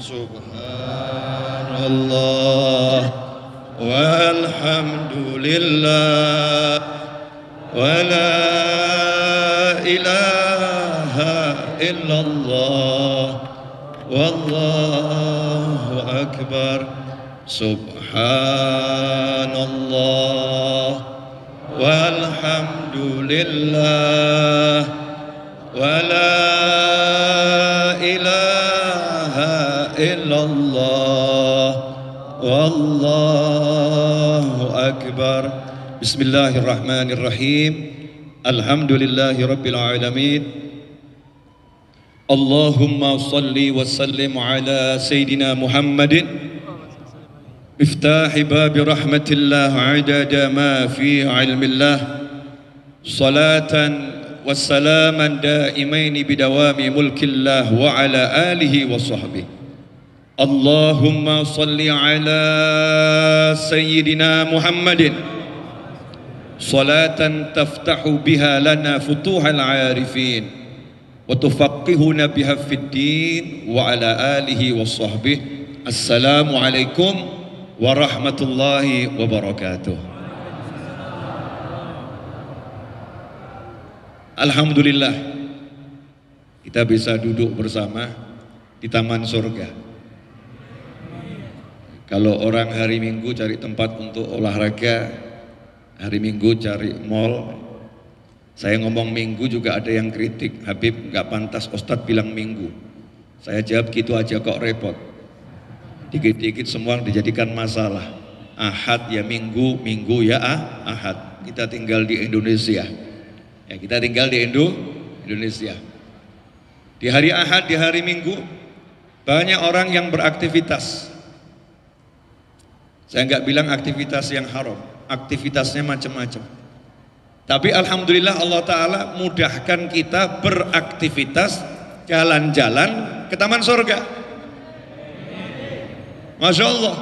Subhanallah walhamdulillah wa la ilaha illallah wallahu akbar. Subhanallah walhamdulillah wa la ilaha illallah wallahu akbar. Bismillahirrahmanirrahim. Alhamdulillahi rabbil alamin. Allahumma salli wa sallim ala Sayyidina Muhammadin miftahi babi rahmatillah adada ma fi ilmillah salatan wassalaman daimaini bidawami mulkillah wa ala alihi wa sahbihi. Allahumma salli ala Sayyidina Muhammadin salatan taftahu biha lana futuhal arifin wa tufaqihuna biha fid din wa ala alihi wa sahbihi. Assalamu alaikum warahmatullahi wabarakatuh. Alhamdulillah kita bisa duduk bersama di taman surga. Kalau orang hari Minggu cari tempat untuk olahraga, hari Minggu cari mall. Saya ngomong Minggu juga ada yang kritik, Habib nggak pantas Ustadz bilang Minggu. Saya jawab gitu aja kok repot. Dikit-dikit semua dijadikan masalah. Ahad ya Minggu, Minggu ya Ahad. Kita tinggal di Indonesia. Ya, kita tinggal di Indonesia. Di hari Ahad, di hari Minggu, banyak orang yang beraktivitas. Saya nggak bilang aktivitas yang haram, aktivitasnya macam-macam. Tapi alhamdulillah Allah Ta'ala mudahkan kita beraktivitas, jalan-jalan ke taman surga. Masya Allah.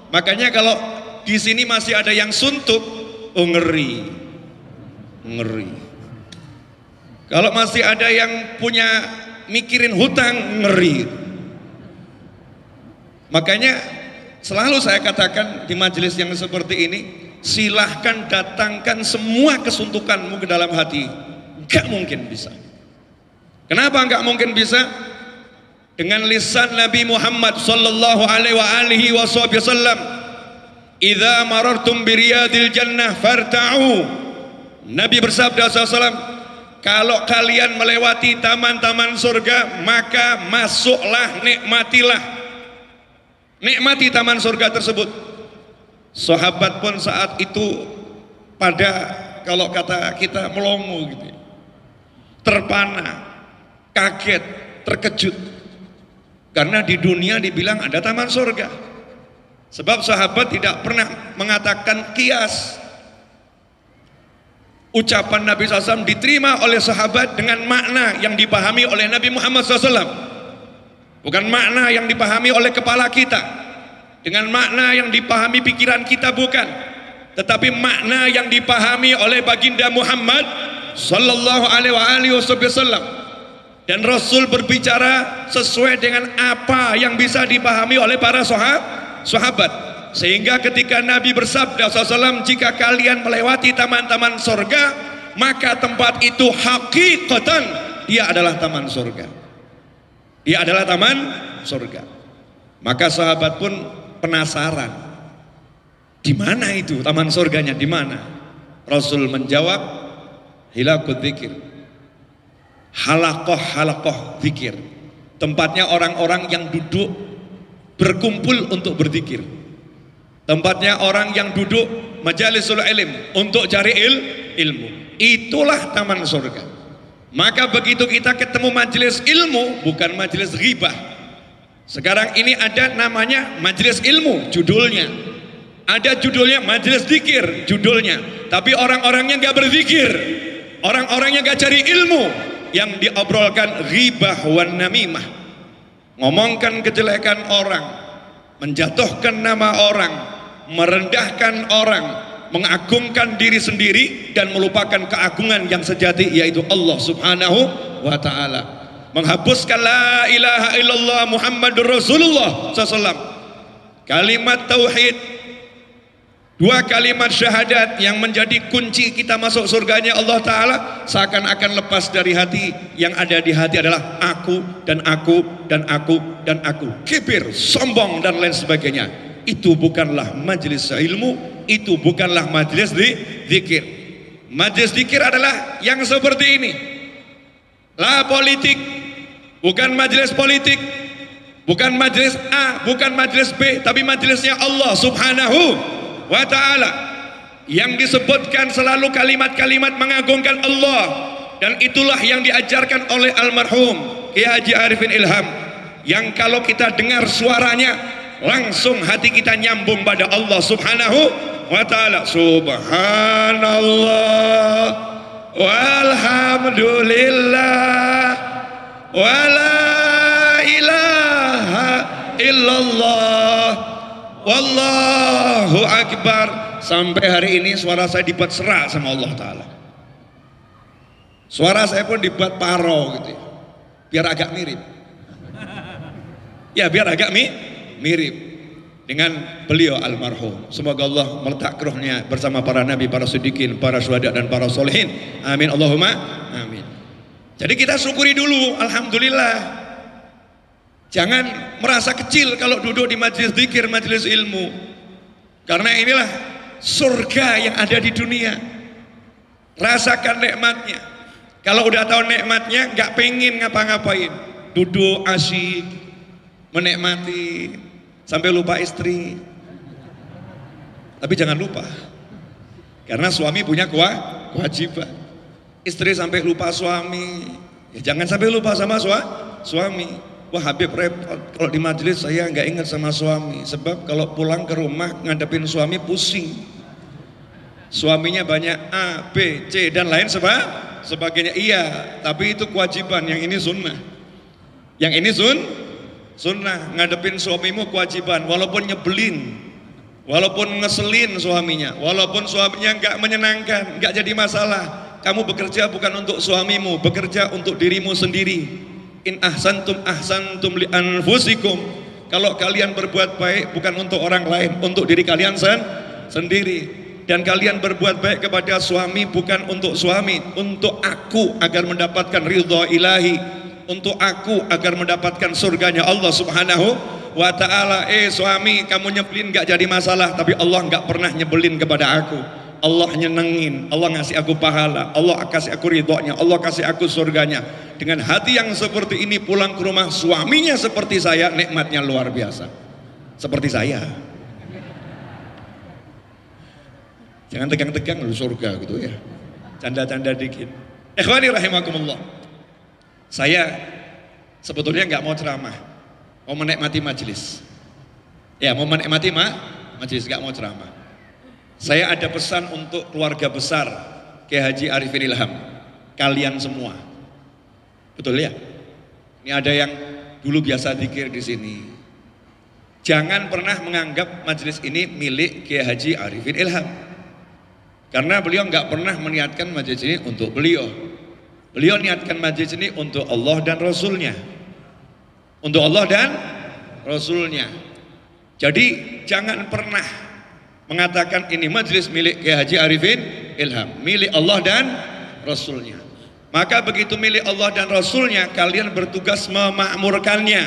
Makanya kalau di sini masih ada yang suntuk, oh ngeri. Kalau masih ada yang punya mikirin hutang, ngeri. Makanya selalu saya katakan di majelis yang seperti ini, silahkan datangkan semua kesuntukanmu ke dalam hati. Gak mungkin bisa. Kenapa gak mungkin bisa? Dengan lisan Nabi Muhammad sallallahu alaihi wasallam, "Idza marartum bi riyadil jannah farta'u." Nabi bersabda sallallahu, kalau kalian melewati taman-taman surga, maka masuklah, nikmati taman surga tersebut. Sahabat pun saat itu pada, kalau kata kita, melongo gitu, terpana, kaget, terkejut. Karena di dunia dibilang ada taman surga. Sebab sahabat tidak pernah mengatakan kias. Ucapan Nabi SAW diterima oleh sahabat dengan makna yang dipahami oleh Nabi Muhammad SAW. Bukan makna yang dipahami oleh kepala kita, dengan makna yang dipahami pikiran kita, bukan. Tetapi makna yang dipahami oleh baginda Muhammad sallallahu alaihi wasallam. Dan Rasul berbicara sesuai dengan apa yang bisa dipahami oleh para sahabat. Sehingga ketika Nabi bersabda SAW, jika kalian melewati taman-taman surga, maka tempat itu hakikatan dia adalah taman surga. Dia adalah taman surga. Maka sahabat pun penasaran, di mana itu taman surganya, di mana? Rasul menjawab, hilaqud dzikir. Halakoh zikir, tempatnya orang-orang yang duduk berkumpul untuk berzikir, tempatnya orang yang duduk majalisul ilm untuk cari ilmu. Itulah taman surga. Maka begitu kita ketemu majelis ilmu, bukan majelis ghibah. Sekarang ini ada namanya majelis ilmu, judulnya. Ada judulnya majelis zikir, judulnya. Tapi orang-orangnya nggak berzikir, orang-orangnya nggak cari ilmu. Yang diobrolkan ghibah wan namimah, ngomongkan kejelekan orang, menjatuhkan nama orang, merendahkan orang, mengagungkan diri sendiri dan melupakan keagungan yang sejati, yaitu Allah Subhanahu wa ta'ala. menghapuskan la ilaha illallah Muhammadur Rasulullah SAW, kalimat tauhid, dua kalimat syahadat yang menjadi kunci kita masuk surganya Allah Ta'ala, seakan-akan lepas dari hati. Yang ada di hati adalah aku dan aku dan aku dan aku, kibir, sombong dan lain sebagainya. Itu bukanlah majelis ilmu, itu bukanlah majelis zikir. Majelis zikir adalah yang seperti ini, la politik, bukan majelis politik, bukan majelis A, bukan majelis B, tapi majelisnya Allah Subhanahu wa ta'ala, yang disebutkan selalu kalimat-kalimat mengagungkan Allah. Dan itulah yang diajarkan oleh almarhum Kiai Haji Arifin Ilham, yang kalau kita dengar suaranya langsung hati kita nyambung pada Allah Subhanahu wa ta'ala. Subhanallah walhamdulillah wala ilaha illallah wallahu akbar. Sampai hari ini suara saya dibuat serak sama Allah Ta'ala. Suara saya pun dibuat paro gitu ya, biar agak mirip. Ya biar agak mirip dengan beliau almarhum. Semoga Allah meletak rohnya bersama para nabi, para siddiqin, para syuhada dan para solehin. Amin Allahumma amin. Jadi kita syukuri dulu, alhamdulillah. Jangan merasa kecil kalau duduk di majelis zikir, majelis ilmu. Karena inilah surga yang ada di dunia. Rasakan nikmatnya. Kalau udah tahu nikmatnya, nggak pengen ngapa-ngapain. Duduk asyik, menikmati, sampai lupa istri. Tapi jangan lupa, karena suami punya kewajiban. Istri sampai lupa suami, ya jangan sampai lupa sama suami. Wah Habib repot, kalau di majelis saya nggak ingat sama suami, sebab kalau pulang ke rumah ngadepin suami pusing. Suaminya banyak A, B, C dan lain sebagainya. Iya, tapi itu kewajiban, yang ini sunnah. Yang ini sunnah, ngadepin suamimu kewajiban, walaupun nyebelin, walaupun ngeselin suaminya, walaupun suaminya nggak menyenangkan, nggak jadi masalah. Kamu bekerja bukan untuk suamimu, bekerja untuk dirimu sendiri. In ahsantum ahsantum li anfusikum. Kalau kalian berbuat baik bukan untuk orang lain, untuk diri kalian sendiri. Dan kalian berbuat baik kepada suami bukan untuk suami, untuk aku agar mendapatkan ridha ilahi, untuk aku agar mendapatkan surganya Allah Subhanahu wa ta'ala. Suami, kamu nyebelin gak jadi masalah, tapi Allah gak pernah nyebelin kepada aku. Allah nyenengin, Allah ngasih aku pahala, Allah kasih aku ridhonya, Allah kasih aku surganya. Dengan hati yang seperti ini pulang ke rumah, suaminya seperti saya, nikmatnya luar biasa. Seperti saya. Jangan tegang-tegang lu surga gitu ya. Canda-canda dikit. Ikhwani rahimakumullah. Saya sebetulnya nggak mau ceramah, mau menikmati majelis. Ya, mau menikmati majelis, nggak mau ceramah. Saya ada pesan untuk keluarga besar Kiai Haji Arifin Ilham, kalian semua. Betul ya? Ini ada yang dulu biasa zikir di sini. Jangan pernah menganggap majelis ini milik Kiai Haji Arifin Ilham. Karena beliau nggak pernah meniatkan majelis ini untuk beliau. Beliau niatkan majelis ini untuk Allah dan Rasulnya. Untuk Allah dan Rasulnya. Jadi jangan pernah mengatakan ini majelis milik Kiai Haji Arifin Ilham, milik Allah dan Rasulnya. Maka begitu milik Allah dan Rasulnya, kalian bertugas memakmurkannya.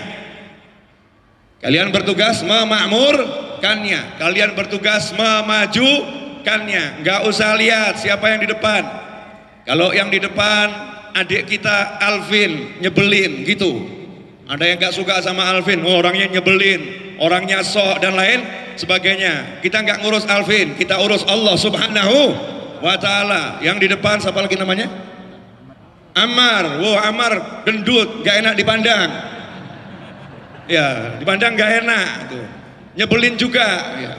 Kalian bertugas memakmurkannya. Kalian bertugas memajukannya. Nggak usah lihat siapa yang di depan. Kalau yang di depan adik kita Alvin nyebelin gitu, ada yang nggak suka sama Alvin, oh, orangnya nyebelin, orangnya sok dan lain sebagainya. Kita nggak ngurus Alvin, kita urus Allah Subhanahu wa ta'ala. Yang di depan siapa lagi namanya? Ammar. Wow, Ammar gendut, gak enak dipandang. Ya, dipandang gak enak tuh. Nyebelin juga ya.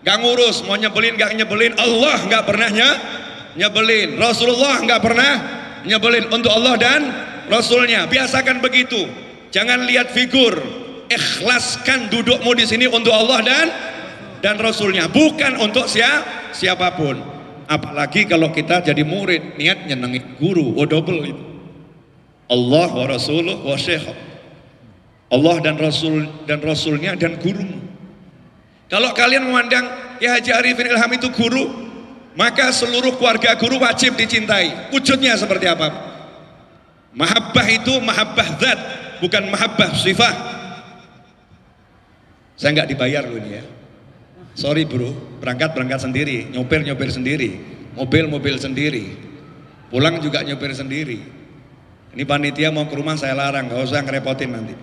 Gak ngurus, mau nyebelin gak nyebelin. Allah gak pernah nyebelin. Rasulullah gak pernah nyebelin. Untuk Allah dan Rasulnya. Biasakan begitu. Jangan lihat figur. Ikhlaskan dudukmu di sini untuk Allah dan Rasulnya, bukan untuk siapapun. Apalagi kalau kita jadi murid, niat nyenengin guru, double itu. Allah wa rasuluh wa syekh. Allah dan Rasulnya dan gurumu. Kalau kalian memandang Kiai Haji Arifin Ilham itu guru, maka seluruh keluarga guru wajib dicintai. Wujudnya seperti apa? Mahabbah itu mahabbah zat, bukan mahabbah sifah. Saya nggak dibayar loh ini ya. Sorry bro, berangkat sendiri, nyopir sendiri, mobil sendiri, pulang juga nyopir sendiri. Ini panitia mau ke rumah saya larang, nggak usah ngerepotin nanti.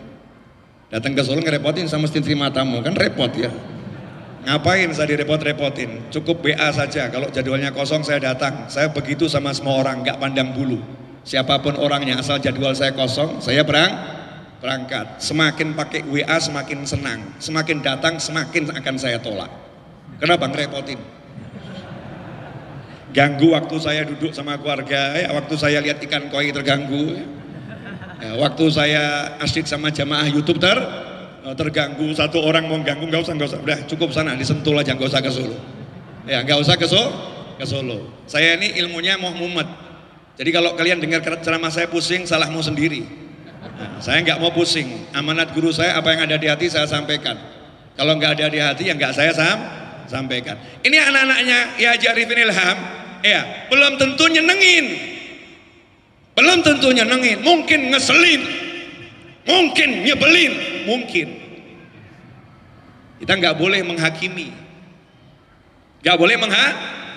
Datang ke Solo ngerepotin, sama mesti terima tamu, kan repot ya. Ngapain saya direpot-repotin? Cukup WA saja, kalau jadwalnya kosong saya datang. Saya begitu sama semua orang, nggak pandang bulu. Siapapun orangnya, asal jadwal saya kosong, saya berangkat. Semakin pakai WA semakin senang, semakin datang semakin akan saya tolak. Kenapa ngerepotin? Ganggu waktu saya duduk sama keluarga, waktu saya lihat ikan koi terganggu, waktu saya asyik sama jamaah YouTube terganggu. Satu orang mau ganggu, nggak usah, udah cukup sana disentul aja, nggak usah ke Solo. Ya nggak usah ke Solo. Saya ini ilmunya mau mumet. Jadi kalau kalian dengar ceramah saya pusing, salahmu sendiri. Saya nggak mau pusing. Amanat guru saya, apa yang ada di hati saya sampaikan. Kalau nggak ada di hati, ya nggak saya sampaikan. Ini anak-anaknya ya Haji Arifin Ilham, ya belum tentu nyenengin, mungkin ngeselin, mungkin nyebelin, mungkin. Kita nggak boleh menghakimi,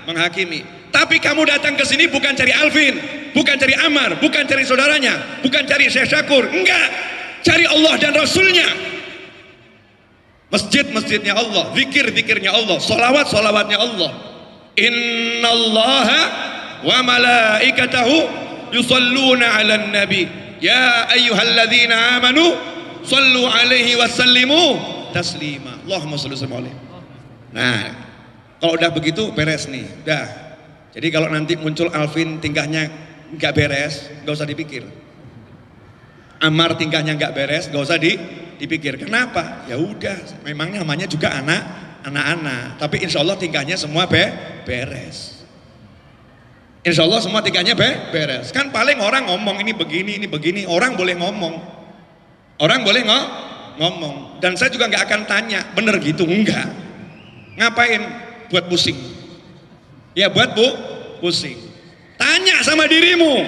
menghakimi. Tapi kamu datang ke sini bukan cari Alvin, bukan cari Amar, bukan cari saudaranya, bukan cari Syekh Syakur, enggak, cari Allah dan Rasulnya. Masjid-masjidnya Allah, zikir-zikirnya Allah, solawat-solawatnya Allah. Innallaha wa malaikatahu yusalluna 'alan nabi ya ayyuhalladzina amanu sallu 'alaihi wa sallimu taslima. Allahumma shalli alaihi. Nah, kalau udah begitu beres nih, udah. Jadi kalau nanti muncul Alvin tingkahnya nggak beres, nggak usah dipikir. Amar tingkahnya nggak beres, nggak usah dipikir. Kenapa? Ya udah, memang namanya juga anak-anak. Tapi insya Allah tingkahnya semua beres. Insya Allah semua tingkahnya beres. Kan paling orang ngomong ini begini. Orang boleh ngomong. Ngomong. Dan saya juga nggak akan tanya, bener gitu? Enggak. Ngapain? Buat pusing. Ya buat pusing. Tanya sama dirimu.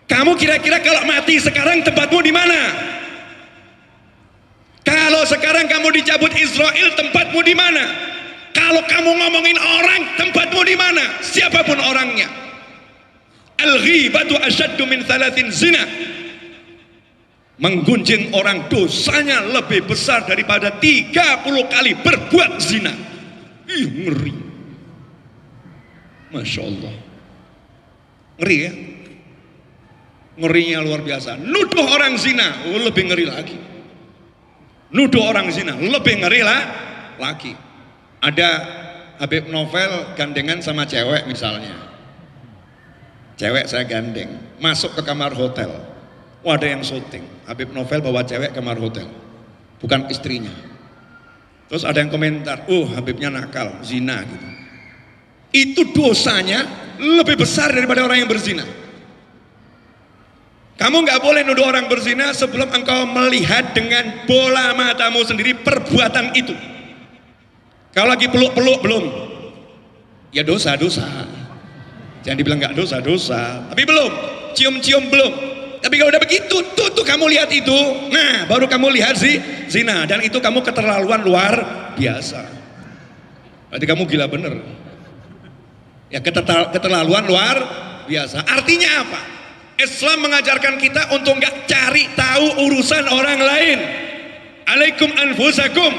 Kamu kira-kira kalau mati sekarang tempatmu di mana? Kalau sekarang kamu dicabut Israel, tempatmu di mana? Kalau kamu ngomongin orang, tempatmu di mana? Siapapun orangnya. Al-ghibatu asyaddu min 3 zina. Menggunjing orang dosanya lebih besar daripada 30 kali berbuat zina. Ih, ngeri. Masya Allah. Ngeri ya. Ngerinya luar biasa. Nuduh orang zina, lebih ngeri lagi. Nuduh orang zina, lebih ngeri lagi. Ada Habib Novel gandengan sama cewek misalnya. Cewek saya gandeng, masuk ke kamar hotel. Wah, ada yang syuting. Habib Novel bawa cewek ke kamar hotel, bukan istrinya. Terus ada yang komentar, Habibnya nakal, zina gitu. Itu dosanya lebih besar daripada orang yang berzina. Kamu nggak boleh nuduh orang berzina sebelum engkau melihat dengan bola matamu sendiri perbuatan itu. Kalau lagi peluk-peluk belum, ya dosa. Jangan dibilang nggak dosa, tapi belum, cium-cium belum. Tapi kalau udah begitu, tuh kamu lihat itu, nah baru kamu lihat zina, dan itu kamu keterlaluan luar biasa. Berarti kamu gila bener. Ya keterlaluan luar biasa. Artinya apa? Islam mengajarkan kita untuk nggak cari tahu urusan orang lain. Alaikum anfusakum.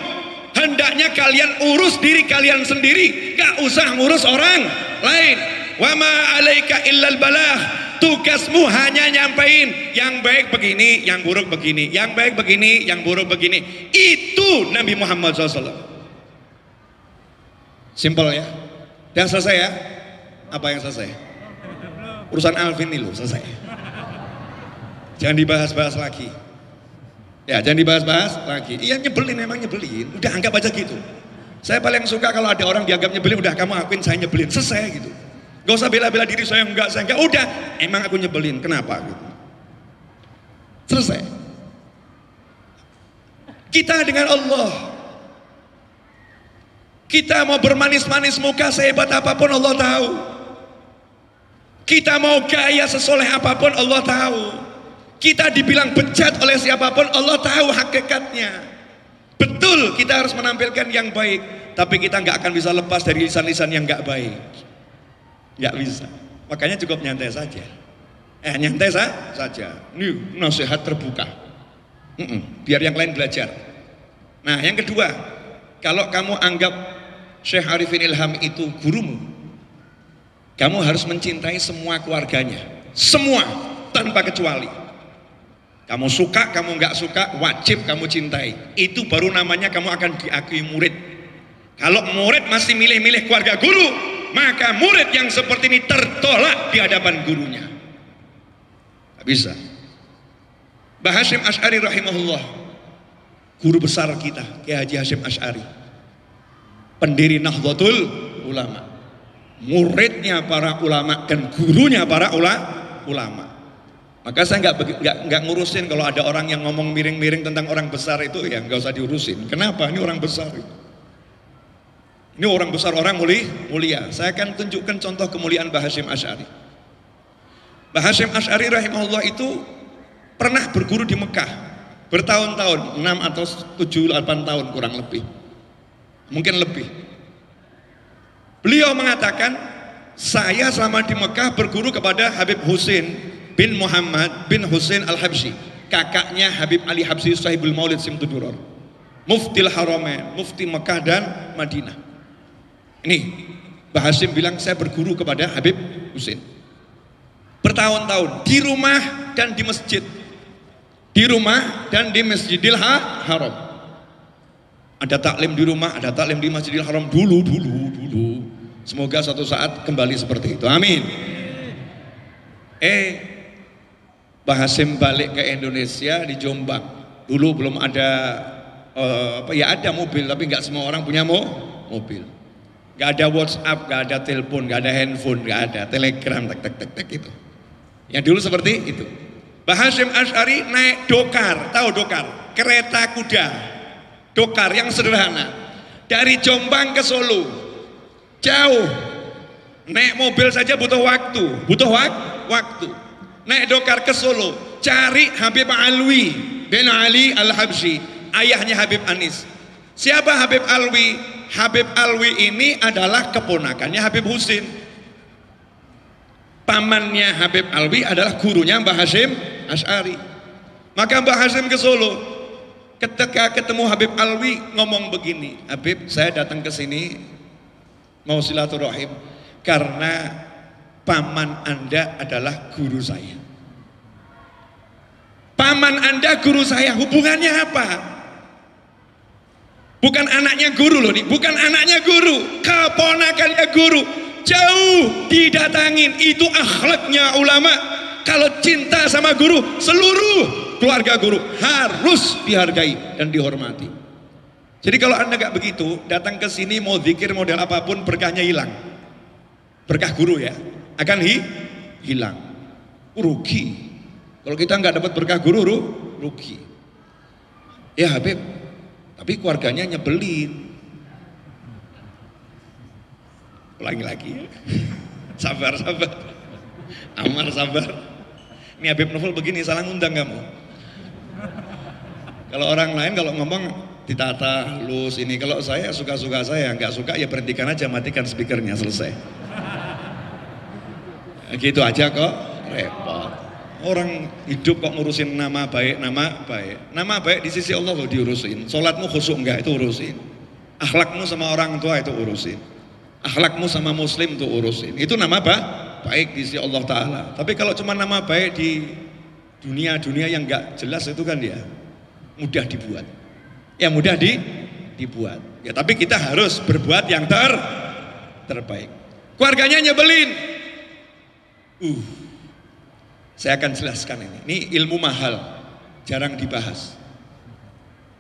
Hendaknya kalian urus diri kalian sendiri, nggak usah ngurus orang lain. Wa ma alaika illal balah. Tugasmu hanya nyampein yang baik begini, yang buruk begini, yang baik begini, yang buruk begini. Itu Nabi Muhammad SAW. Simple ya. Udah selesai ya? Apa yang selesai? Urusan Alvin ini loh selesai. Jangan dibahas-bahas lagi. Ya jangan dibahas-bahas lagi. Iya nyebelin, emang nyebelin. Udah anggap aja gitu. Saya paling suka kalau ada orang dianggap nyebelin, udah kamu akuin saya nyebelin, selesai gitu. Gak usah bela-bela diri saya enggak. Udah, emang aku nyebelin, kenapa gitu. Selesai. Kita dengan Allah. Kita mau bermanis-manis muka sehebat apapun Allah tahu. Kita mau gaya sesoleh apapun Allah tahu. Kita dibilang bejat oleh siapapun Allah tahu hakikatnya. Betul kita harus menampilkan yang baik, tapi kita nggak akan bisa lepas dari lisan-lisan yang nggak baik. Nggak bisa. Makanya cukup nyantai saja. Nyantai saja. Ini nasihat terbuka. Biar yang lain belajar. Nah, yang kedua, kalau kamu anggap Syekh Arifin Ilham itu gurumu, kamu harus mencintai semua keluarganya, semua tanpa kecuali. Kamu suka, kamu nggak suka, wajib kamu cintai. Itu baru namanya kamu akan diakui murid. Kalau murid masih milih-milih keluarga guru, maka murid yang seperti ini tertolak di hadapan gurunya. Gak bisa. Mbah Hasyim Asy'ari rahimahullah, guru besar kita, Kiai Haji Hasyim Asy'ari, pendiri Nahdlatul Ulama, muridnya para ulama dan gurunya para ulama. Maka saya nggak ngurusin kalau ada orang yang ngomong miring-miring tentang orang besar itu, ya nggak usah diurusin. Kenapa? Ini orang besar. Ini orang besar, orang mulia. Saya akan tunjukkan contoh kemuliaan Mbah Hasyim Asy'ari. Mbah Hasyim Asy'ari rahimahullah itu pernah berguru di Mekah bertahun-tahun, 6 atau 7, 8 tahun kurang lebih. Mungkin lebih. Beliau mengatakan, saya selama di Mekah berguru kepada Habib Husain bin Muhammad bin Husain Al-Habsyi, kakaknya Habib Ali Habsyi Sahibul Maulid Simtuduror, Muftil Haramain, Mufti Mekah dan Madinah. Ini Mbah Hasyim bilang, saya berguru kepada Habib Husain bertahun-tahun di rumah dan di masjid, di rumah dan di Masjidil Haram. Ada taklim di rumah, ada taklim di Masjidil Haram dulu. Semoga suatu saat kembali seperti itu. Amin. Mbah Hasyim balik ke Indonesia di Jombang. Dulu belum ada ada mobil, tapi nggak semua orang punya mobil. Nggak ada WhatsApp, nggak ada telepon, nggak ada handphone, nggak ada telegram, tek itu. Yang dulu seperti itu. Mbah Hasyim Asy'ari naik dokar, tahu dokar? Kereta kuda, dokar yang sederhana. Dari Jombang ke Solo, jauh. Naik mobil saja butuh waktu. Naik dokar ke Solo, cari Habib Alwi bin Ali Al-Habsyi, ayahnya Habib Anis. Siapa Habib Alwi? Habib Alwi ini adalah keponakannya Habib Husain. Pamannya Habib Alwi adalah gurunya Mbah Hasyim Asy'ari. Maka Mbah Hasyim ke Solo, ketika ketemu Habib Alwi ngomong begini, Habib, saya datang ke sini mau silaturahim karena paman Anda adalah guru saya. Paman Anda guru saya, hubungannya apa? Bukan anaknya guru loh nih, bukan anaknya guru, keponakannya guru. Jauh didatangin, itu akhlaknya ulama. Kalau cinta sama guru, seluruh keluarga guru harus dihargai dan dihormati. Jadi kalau Anda gak begitu, datang ke sini mau zikir model apapun, berkahnya hilang. Berkah guru ya, akan hilang. Rugi. Kalau kita nggak dapat berkah guru, rugi. Ya Habib, tapi keluarganya nyebelin. Ulangi lagi ya. Sabar. Amar sabar. Ini Habib Novel begini, salah ngundang kamu. Kalau orang lain kalau ngomong ditata, halus ini. Kalau saya suka-suka saya, nggak suka ya berhentikan aja, matikan speakernya, selesai. Gitu aja kok, repot. Orang hidup kok ngurusin nama baik. Nama baik di sisi Allah loh diurusin. Sholatmu khusyuk enggak, itu urusin. Akhlakmu sama orang tua itu urusin. Akhlakmu sama muslim itu urusin. Itu nama baik di sisi Allah Ta'ala. Tapi kalau cuma nama baik di dunia yang enggak jelas itu kan ya mudah dibuat. Ya mudah dibuat. Ya tapi kita harus berbuat yang terbaik. Keluarganya nyebelin. Saya akan jelaskan ini. Ini ilmu mahal, jarang dibahas.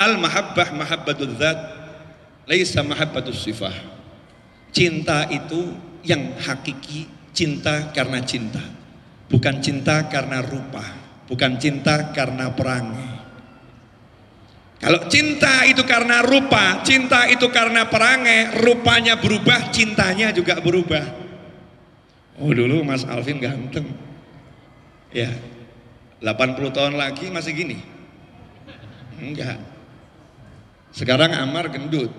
Al-mahabbah mahabbatul dzat, laisa mahabbatus sifah. Cinta itu yang hakiki, cinta karena cinta. Bukan cinta karena rupa, bukan cinta karena perangai. Kalau cinta itu karena rupa, cinta itu karena perangai, rupanya berubah, cintanya juga berubah. Oh dulu Mas Alvin ganteng, ya 80 tahun lagi masih gini? Enggak. Sekarang Amar gendut,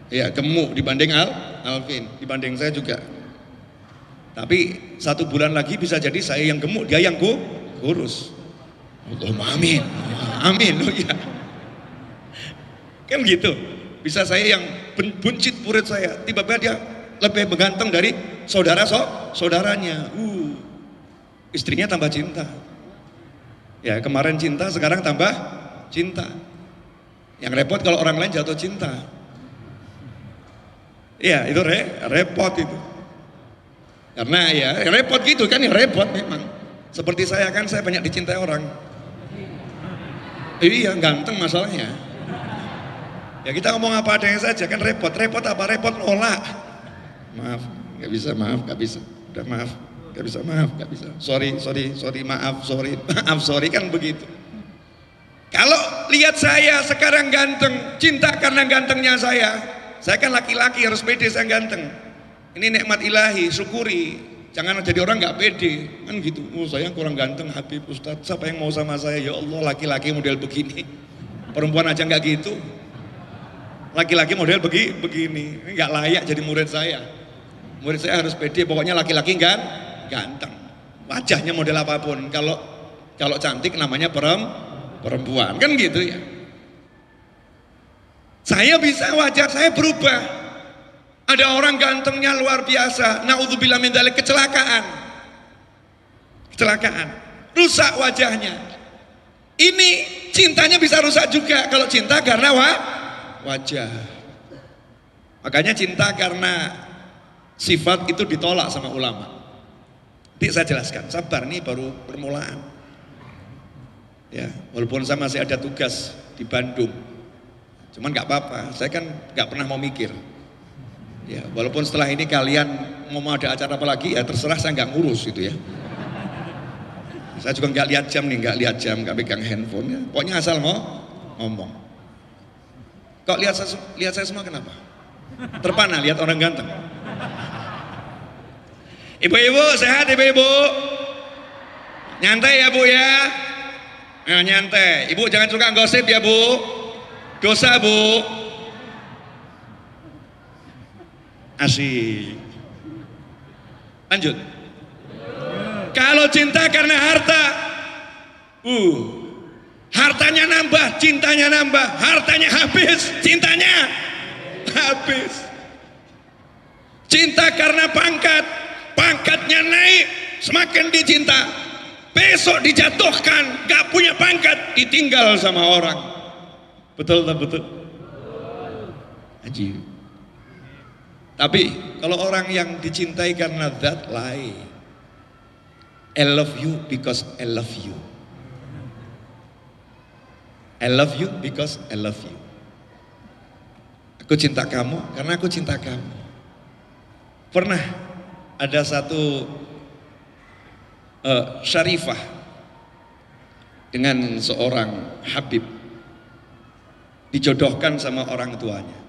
ya gemuk dibanding Alvin, dibanding saya juga. Tapi 1 bulan lagi bisa jadi saya yang gemuk, dia yang kurus. Allahumma amin, amin, oh ya. Kan gitu. Bisa saya yang buncit purit saya, tiba-tiba dia lebih ganteng dari saudaranya. Istrinya tambah cinta. Ya kemarin cinta, sekarang tambah cinta. Yang repot kalau orang lain jatuh cinta. Iya itu repot itu. Karena ya repot gitu kan, ya repot memang. Seperti saya kan, saya banyak dicintai orang. Iya ganteng masalahnya. Ya kita ngomong apa adanya saja kan repot. Repot apa? Repot nolak. Maaf, nggak bisa, maaf, nggak bisa. Udah maaf, nggak bisa, maaf, nggak bisa. Sorry, maaf, sorry kan begitu. Kalau lihat saya sekarang ganteng, cinta karena gantengnya saya. Saya kan laki-laki harus pede saya ganteng. Ini nikmat ilahi, syukuri. Jangan jadi orang nggak pede, kan gitu. Oh saya kurang ganteng Habib Ustadz, siapa yang mau sama saya? Ya Allah laki-laki model begini, perempuan aja nggak gitu. Laki-laki model begini, ini nggak layak jadi murid saya. Murid saya harus pede, pokoknya laki-laki ganteng. Wajahnya model apapun, kalau cantik namanya perempuan, kan gitu ya. Saya bisa wajah saya berubah. Ada orang gantengnya luar biasa, naudzubillah min dzalik, kecelakaan, rusak wajahnya. Ini cintanya bisa rusak juga kalau cinta karena wajah. Makanya cinta karena sifat itu ditolak sama ulama. Nanti saya jelaskan, sabar nih baru permulaan. Ya, walaupun saya masih ada tugas di Bandung, cuman nggak apa-apa, saya kan nggak pernah mau mikir. Ya, walaupun setelah ini kalian mau ada acara apa lagi ya terserah, saya nggak ngurus gitu ya. Saya juga nggak lihat jam nih, nggak pegang handphone ya. Pokoknya asal mau ngomong. Kok lihat saya semua kenapa? Terpana lihat orang ganteng. Ibu-ibu sehat ibu-ibu? Nyantai ya bu ya? Nah, nyantai. Ibu jangan suka gosip ya bu. Dosa bu. Asik. Lanjut. Kalau cinta karena harta, hartanya nambah, cintanya nambah, hartanya habis, cintanya habis. Cinta karena pangkat, pangkatnya naik, semakin dicinta. Besok dijatuhkan, gak punya pangkat, ditinggal sama orang. Betul tak betul? Ajib. Tapi kalau orang yang dicintai karena that lain. I love you because I love you. I love you because I love you. Aku cinta kamu karena aku cinta kamu. Pernah ada satu syarifah dengan seorang Habib dijodohkan sama orang tuanya.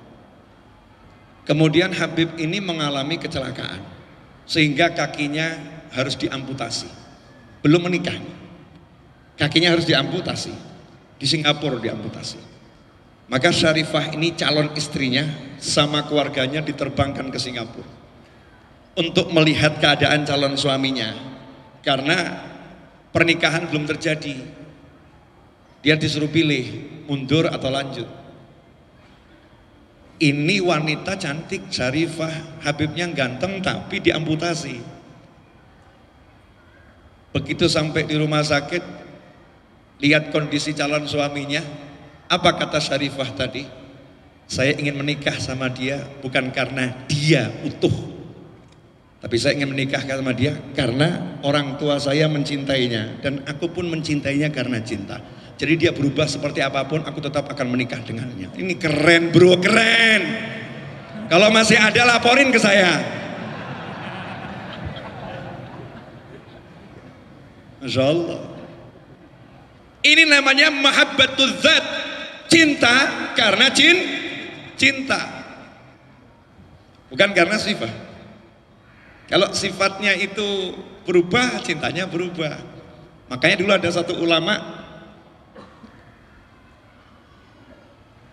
Kemudian Habib ini mengalami kecelakaan sehingga kakinya harus diamputasi. Belum menikah, kakinya harus diamputasi. Di Singapura diamputasi. Maka Syarifah ini calon istrinya sama keluarganya diterbangkan ke Singapura untuk melihat keadaan calon suaminya, karena pernikahan belum terjadi. Dia disuruh pilih mundur atau lanjut. Ini wanita cantik, Syarifah, Habibnya ganteng tapi diamputasi. Begitu sampai di rumah sakit, lihat kondisi calon suaminya, apa kata Syarifah tadi? Saya ingin menikah sama dia bukan karena dia utuh, tapi saya ingin menikah sama dia karena orang tua saya mencintainya dan aku pun mencintainya karena cinta. Jadi dia berubah seperti apapun, aku tetap akan menikah dengannya. Ini keren bro, keren. Kalau masih ada laporin ke saya. Masya Allah. Ini namanya mahabbatul zat, cinta karena cinta, bukan karena sifat. Kalau sifatnya itu berubah, cintanya berubah. Makanya dulu ada satu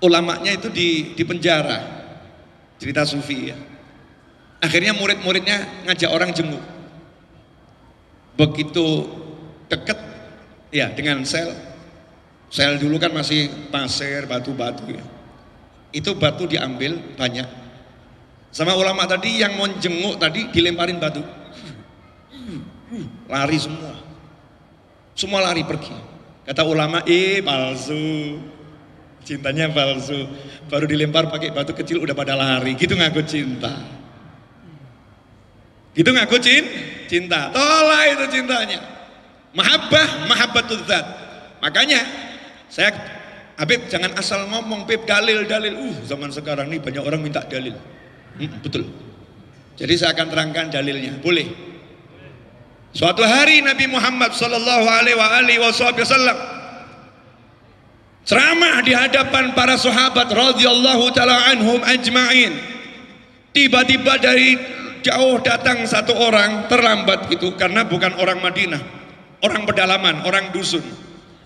ulamanya itu di penjara, cerita sufi ya. Akhirnya murid-muridnya ngajak orang jenguk. Begitu deket ya dengan sel dulu kan masih pasir, batu-batu ya. Itu batu diambil banyak. Sama ulama tadi yang mau jenguk tadi dilemparin batu. Lari semua. Semua lari pergi. Kata ulama, palsu. Cintanya palsu. Baru dilempar pakai batu kecil udah pada lari. Gitu ngaku cinta. Gitu ngaku cinta. Tolak itu cintanya. Mahabbatul zat. Makanya saya, Habib jangan asal ngomong, Habib dalil. Zaman sekarang nih banyak orang minta dalil. Betul. Jadi saya akan terangkan dalilnya. Boleh. Suatu hari Nabi Muhammad sallallahu alaihi wasallam ceramah di hadapan para sahabat radhiyallahu taala anhum ajma'in. Tiba-tiba dari jauh datang satu orang, terlambat gitu karena bukan orang Madinah, orang pedalaman, orang dusun.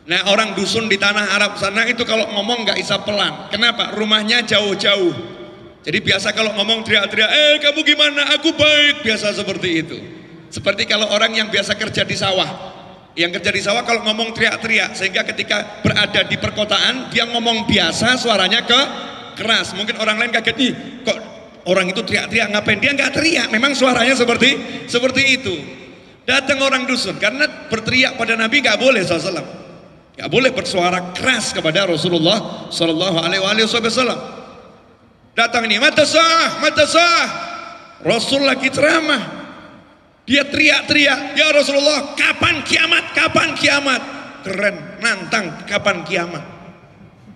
Nah, orang dusun di tanah Arab sana itu kalau ngomong nggak bisa pelan. Kenapa? Rumahnya jauh-jauh. Jadi biasa kalau ngomong teriak-teriak, kamu gimana? Aku baik. Biasa seperti itu. Seperti kalau orang yang biasa kerja di sawah. Yang kerja di sawah kalau ngomong teriak-teriak, sehingga ketika berada di perkotaan dia ngomong biasa, suaranya keras. Mungkin orang lain kaget, nih kok orang itu teriak-teriak, ngapain? Dia nggak teriak, memang suaranya seperti itu. Datang orang dusun, karena berteriak pada Nabi nggak boleh SAW. Nggak boleh bersuara keras kepada Rasulullah Sallallahu Alaihi Wasallam. Datang ini, mata sah. Rasul lagi ceramah. Dia teriak-teriak, ya Rasulullah, kapan kiamat? Keren, nantang kapan kiamat.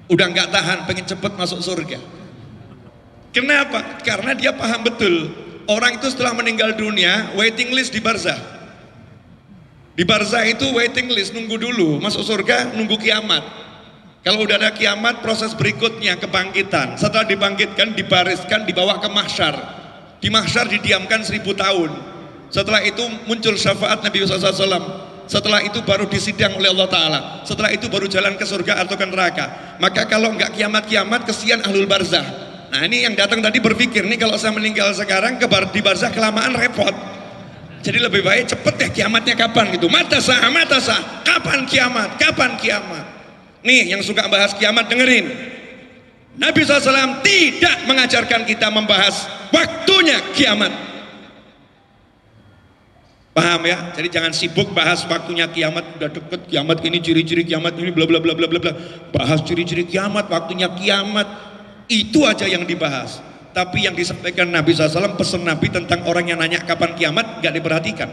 Udah nggak tahan, pengen cepet masuk surga. Kenapa? Karena dia paham betul, orang itu setelah meninggal dunia, waiting list di barzah. Di barzah itu waiting list, nunggu dulu, masuk surga, nunggu kiamat. Kalau udah ada kiamat, proses berikutnya kebangkitan. Setelah dibangkitkan, dibariskan, dibawa ke mahsyar. Di mahsyar didiamkan 1000 tahun. Setelah itu muncul syafaat Nabi SAW. Setelah itu baru disidang oleh Allah Ta'ala. Setelah itu baru jalan ke surga atau ke neraka. Maka kalau nggak kiamat-kiamat, kesian ahlul barzah. Nah, ini yang datang tadi berpikir, nih kalau saya meninggal sekarang di barzah kelamaan repot. Jadi lebih baik cepet ya kiamatnya kapan gitu. Mata sah, kapan kiamat? Nih yang suka bahas kiamat dengerin. Nabi SAW tidak mengajarkan kita membahas waktunya kiamat. Paham ya? Jadi jangan sibuk bahas waktunya kiamat, udah deket kiamat ini, ciri-ciri kiamat ini, bla bla bla bla bla bla. Bahas ciri-ciri kiamat, waktunya kiamat, itu aja yang dibahas. Tapi yang disampaikan Nabi SAW, pesan Nabi tentang orang yang nanya kapan kiamat gak diperhatikan.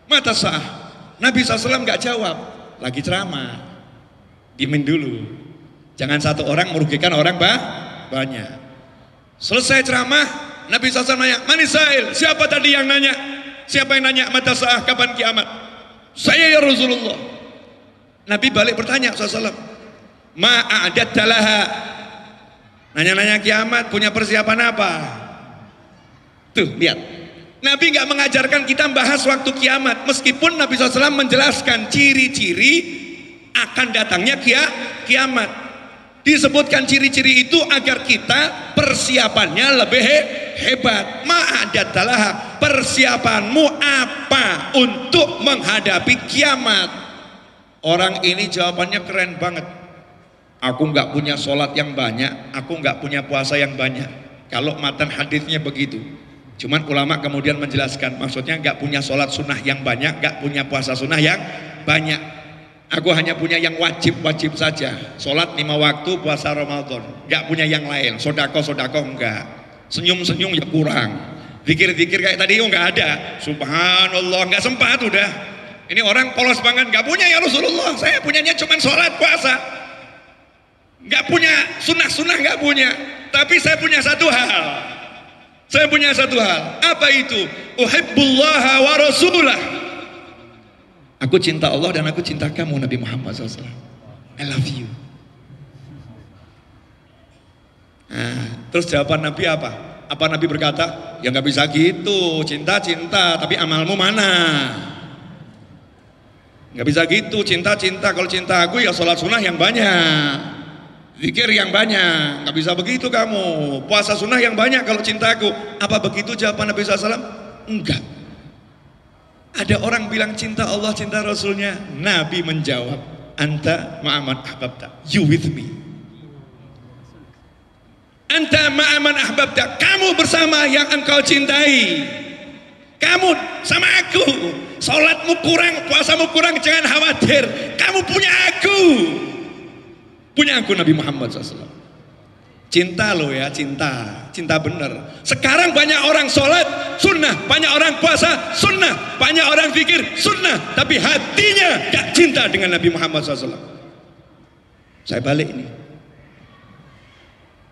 Mata sah, Nabi SAW gak jawab, lagi ceramah, diemin dulu. Jangan satu orang merugikan orang banyak. Selesai ceramah, Nabi SAW nanya, Manisail, siapa tadi yang nanya? Siapa yang nanya mata sah kapan kiamat? Saya ya Rasulullah. Nabi balik bertanya SAW, ma'adat laha. Nanya-nanya kiamat, punya persiapan apa? Tuh lihat, Nabi nggak mengajarkan kita bahas waktu kiamat, meskipun Nabi SAW menjelaskan ciri-ciri akan datangnya kiamat. Disebutkan ciri-ciri itu agar kita persiapannya lebih hebat. Ma'adatalah, persiapanmu apa untuk menghadapi kiamat? Orang ini jawabannya keren banget. Aku nggak punya sholat yang banyak, aku nggak punya puasa yang banyak. Kalau matan hadisnya begitu. Cuman ulama kemudian menjelaskan, maksudnya nggak punya sholat sunnah yang banyak, nggak punya puasa sunnah yang banyak. Aku hanya punya yang wajib saja. Sholat 5 waktu, puasa Ramadan. Gak punya yang lain. Sodako enggak. Senyum ya kurang. Zikir kayak tadi enggak ada. Subhanallah, enggak sempat udah. Ini orang polos banget, gak punya ya Rasulullah. Saya punyanya cuma sholat, puasa. Gak punya sunnah gak punya. Tapi saya punya satu hal. Apa itu? Uhibbullaha wa rasulah. Aku cinta Allah dan aku cinta kamu Nabi Muhammad SAW. I love you. Nah, terus jawaban Nabi apa? Apa Nabi berkata? Ya nggak bisa gitu, cinta-cinta tapi amalmu mana? Nggak bisa gitu, cinta-cinta. Kalau cinta aku ya sholat sunnah yang banyak, zikir yang banyak. Nggak bisa begitu kamu. Puasa sunnah yang banyak kalau cintaku. Apa begitu jawaban Nabi SAW? Enggak. Ada orang bilang cinta Allah, cinta Rasulnya. Nabi menjawab, anta ma'aman ahbabta, you with me. Anta ma'aman ahbabta, kamu bersama yang engkau cintai. Kamu sama aku. Salatmu kurang, puasamu kurang, jangan khawatir. Kamu punya aku. Punya aku Nabi Muhammad SAW. Cinta loh ya, cinta bener. Sekarang banyak orang sholat sunnah, banyak orang puasa sunnah, banyak orang zikir sunnah, tapi hatinya gak cinta dengan Nabi Muhammad SAW. Saya balik ini.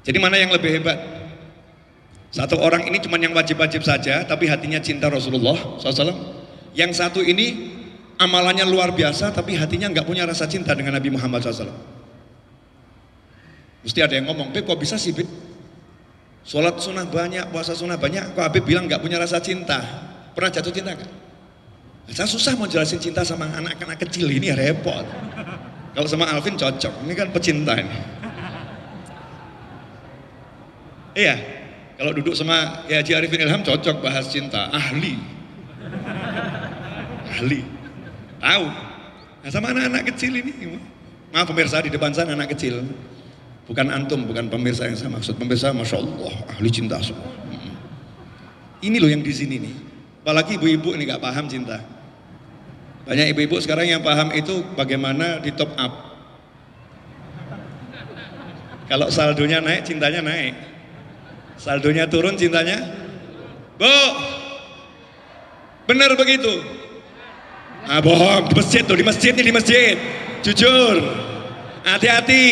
Jadi mana yang lebih hebat? Satu orang ini cuma yang wajib-wajib saja, tapi hatinya cinta Rasulullah SAW. Yang satu ini amalannya luar biasa, tapi hatinya gak punya rasa cinta dengan Nabi Muhammad SAW. Mesti ada yang ngomong, Beb kok bisa sih Beb? Sholat sunnah banyak, puasa sunnah banyak, kok Habib bilang gak punya rasa cinta? Pernah jatuh cinta gak? Saya susah mau jelasin cinta sama anak-anak kecil ini ya repot. Kalau sama Alvin cocok, ini kan pecinta ini. Iya, kalau duduk sama Haji Arifin Ilham cocok bahas cinta, ahli. Tahu. Nah, sama anak-anak kecil ini, maaf pemirsa di depan sana anak kecil. Bukan antum, bukan pemirsa yang saya maksud. Pemirsa, masya Allah, ahli cinta semua. Ini loh yang di sini nih. Apalagi ibu-ibu ini gak paham cinta. Banyak ibu-ibu sekarang yang paham itu bagaimana di top up. Kalau saldonya naik, cintanya naik. Saldonya turun, cintanya. Bu, benar begitu? Ah bohong, di masjid tuh, di masjid. Jujur, hati-hati.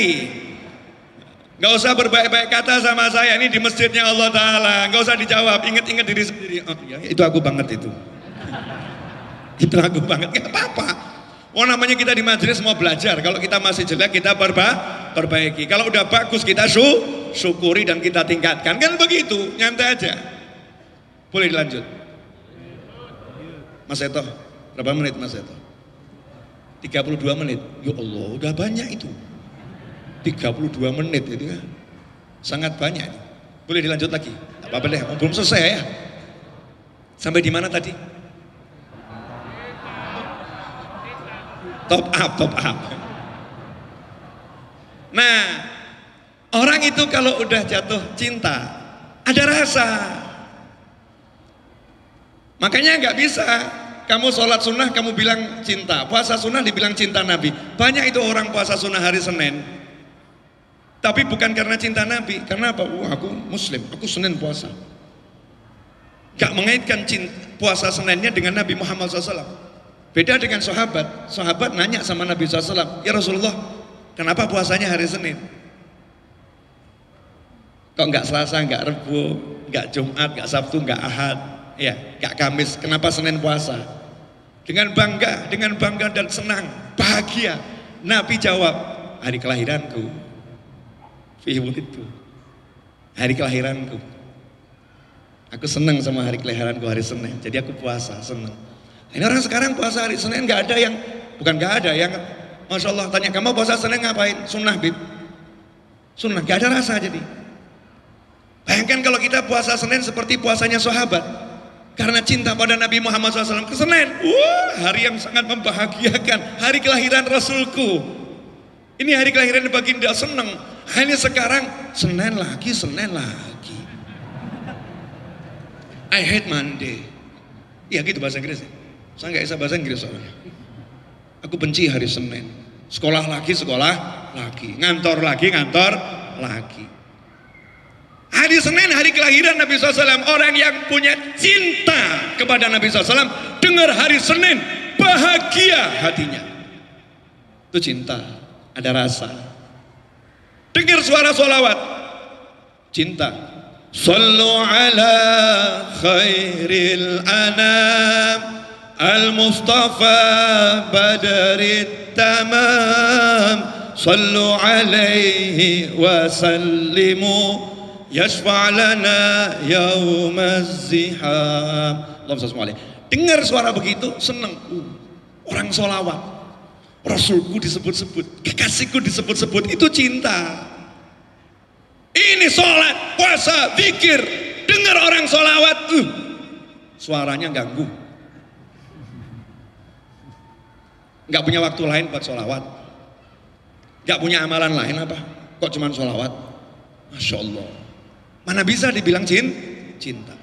Gak usah berbaik-baik kata sama saya, ini di masjidnya Allah Ta'ala. Gak usah dijawab, ingat-ingat diri sendiri. Oh ya, itu aku banget itu. Itu aku banget, gak apa-apa. Oh namanya kita di majelis mau belajar. Kalau kita masih jelek kita perbaiki. Kalau udah bagus kita syukuri dan kita tingkatkan. Kan begitu, nyantai aja. Boleh dilanjut. Mas Eto, berapa menit Mas Eto? 32 menit. Ya Allah, udah banyak itu. 32 menit itu kan sangat banyak. Boleh dilanjut lagi? Apa boleh? Belum selesai ya? Sampai di mana tadi? Top up. Nah, orang itu kalau udah jatuh cinta ada rasa. Makanya nggak bisa kamu sholat sunnah kamu bilang cinta, puasa sunnah dibilang cinta Nabi. Banyak itu orang puasa sunnah hari Senin. Tapi bukan karena cinta Nabi, karena apa? Aku Muslim, aku Senin puasa. Gak mengaitkan puasa Seninnya dengan Nabi Muhammad SAW. Beda dengan sahabat. Sahabat nanya sama Nabi SAW, ya Rasulullah, kenapa puasanya hari Senin? Kok gak Selasa, gak Rebu, gak Jumat, gak Sabtu, gak Ahad, ya, gak Kamis? Kenapa Senin puasa? Dengan bangga dan senang, bahagia. Nabi jawab, hari kelahiranku. Itu hari kelahiranku. Aku senang sama hari kelahiranku hari Senin. Jadi aku puasa senang. Ini orang sekarang puasa hari Senin nggak ada yang nggak ada yang Masya Allah tanya kamu puasa Senin ngapain? Sunnah Bib. Sunnah nggak ada rasa jadi. Bayangkan kalau kita puasa Senin seperti puasanya sahabat. Karena cinta pada Nabi Muhammad SAW ke Senin. Hari yang sangat membahagiakan. Hari kelahiran Rasulku. Ini hari kelahiran baginda senang. Hanya sekarang Senin lagi. I hate Monday. Ya gitu bahasa Inggris. Saya nggak bisa bahasa Inggris soalnya. Aku benci hari Senin. Sekolah lagi. Ngantor lagi. Hari Senin hari kelahiran Nabi SAW. Orang yang punya cinta kepada Nabi SAW dengar hari Senin bahagia hatinya. Itu cinta, ada rasa. Dengar suara sholawat, cinta. Sallu ala khairil anam Al-Mustafa Badrit Tamam Sallu alaihi wa sallimu Yashfa' lana yawmaz ziham. Allahumma salli alaihi. Dengar suara begitu seneng. Orang sholawat, Rasulku disebut-sebut, kekasihku disebut-sebut, itu cinta. Ini sholat, puasa, zikir. Dengar orang sholawat, suaranya ganggu. Gak punya waktu lain buat sholawat, gak punya amalan lain apa? Kok cuman sholawat? Masya Allah. Mana bisa dibilang cinta?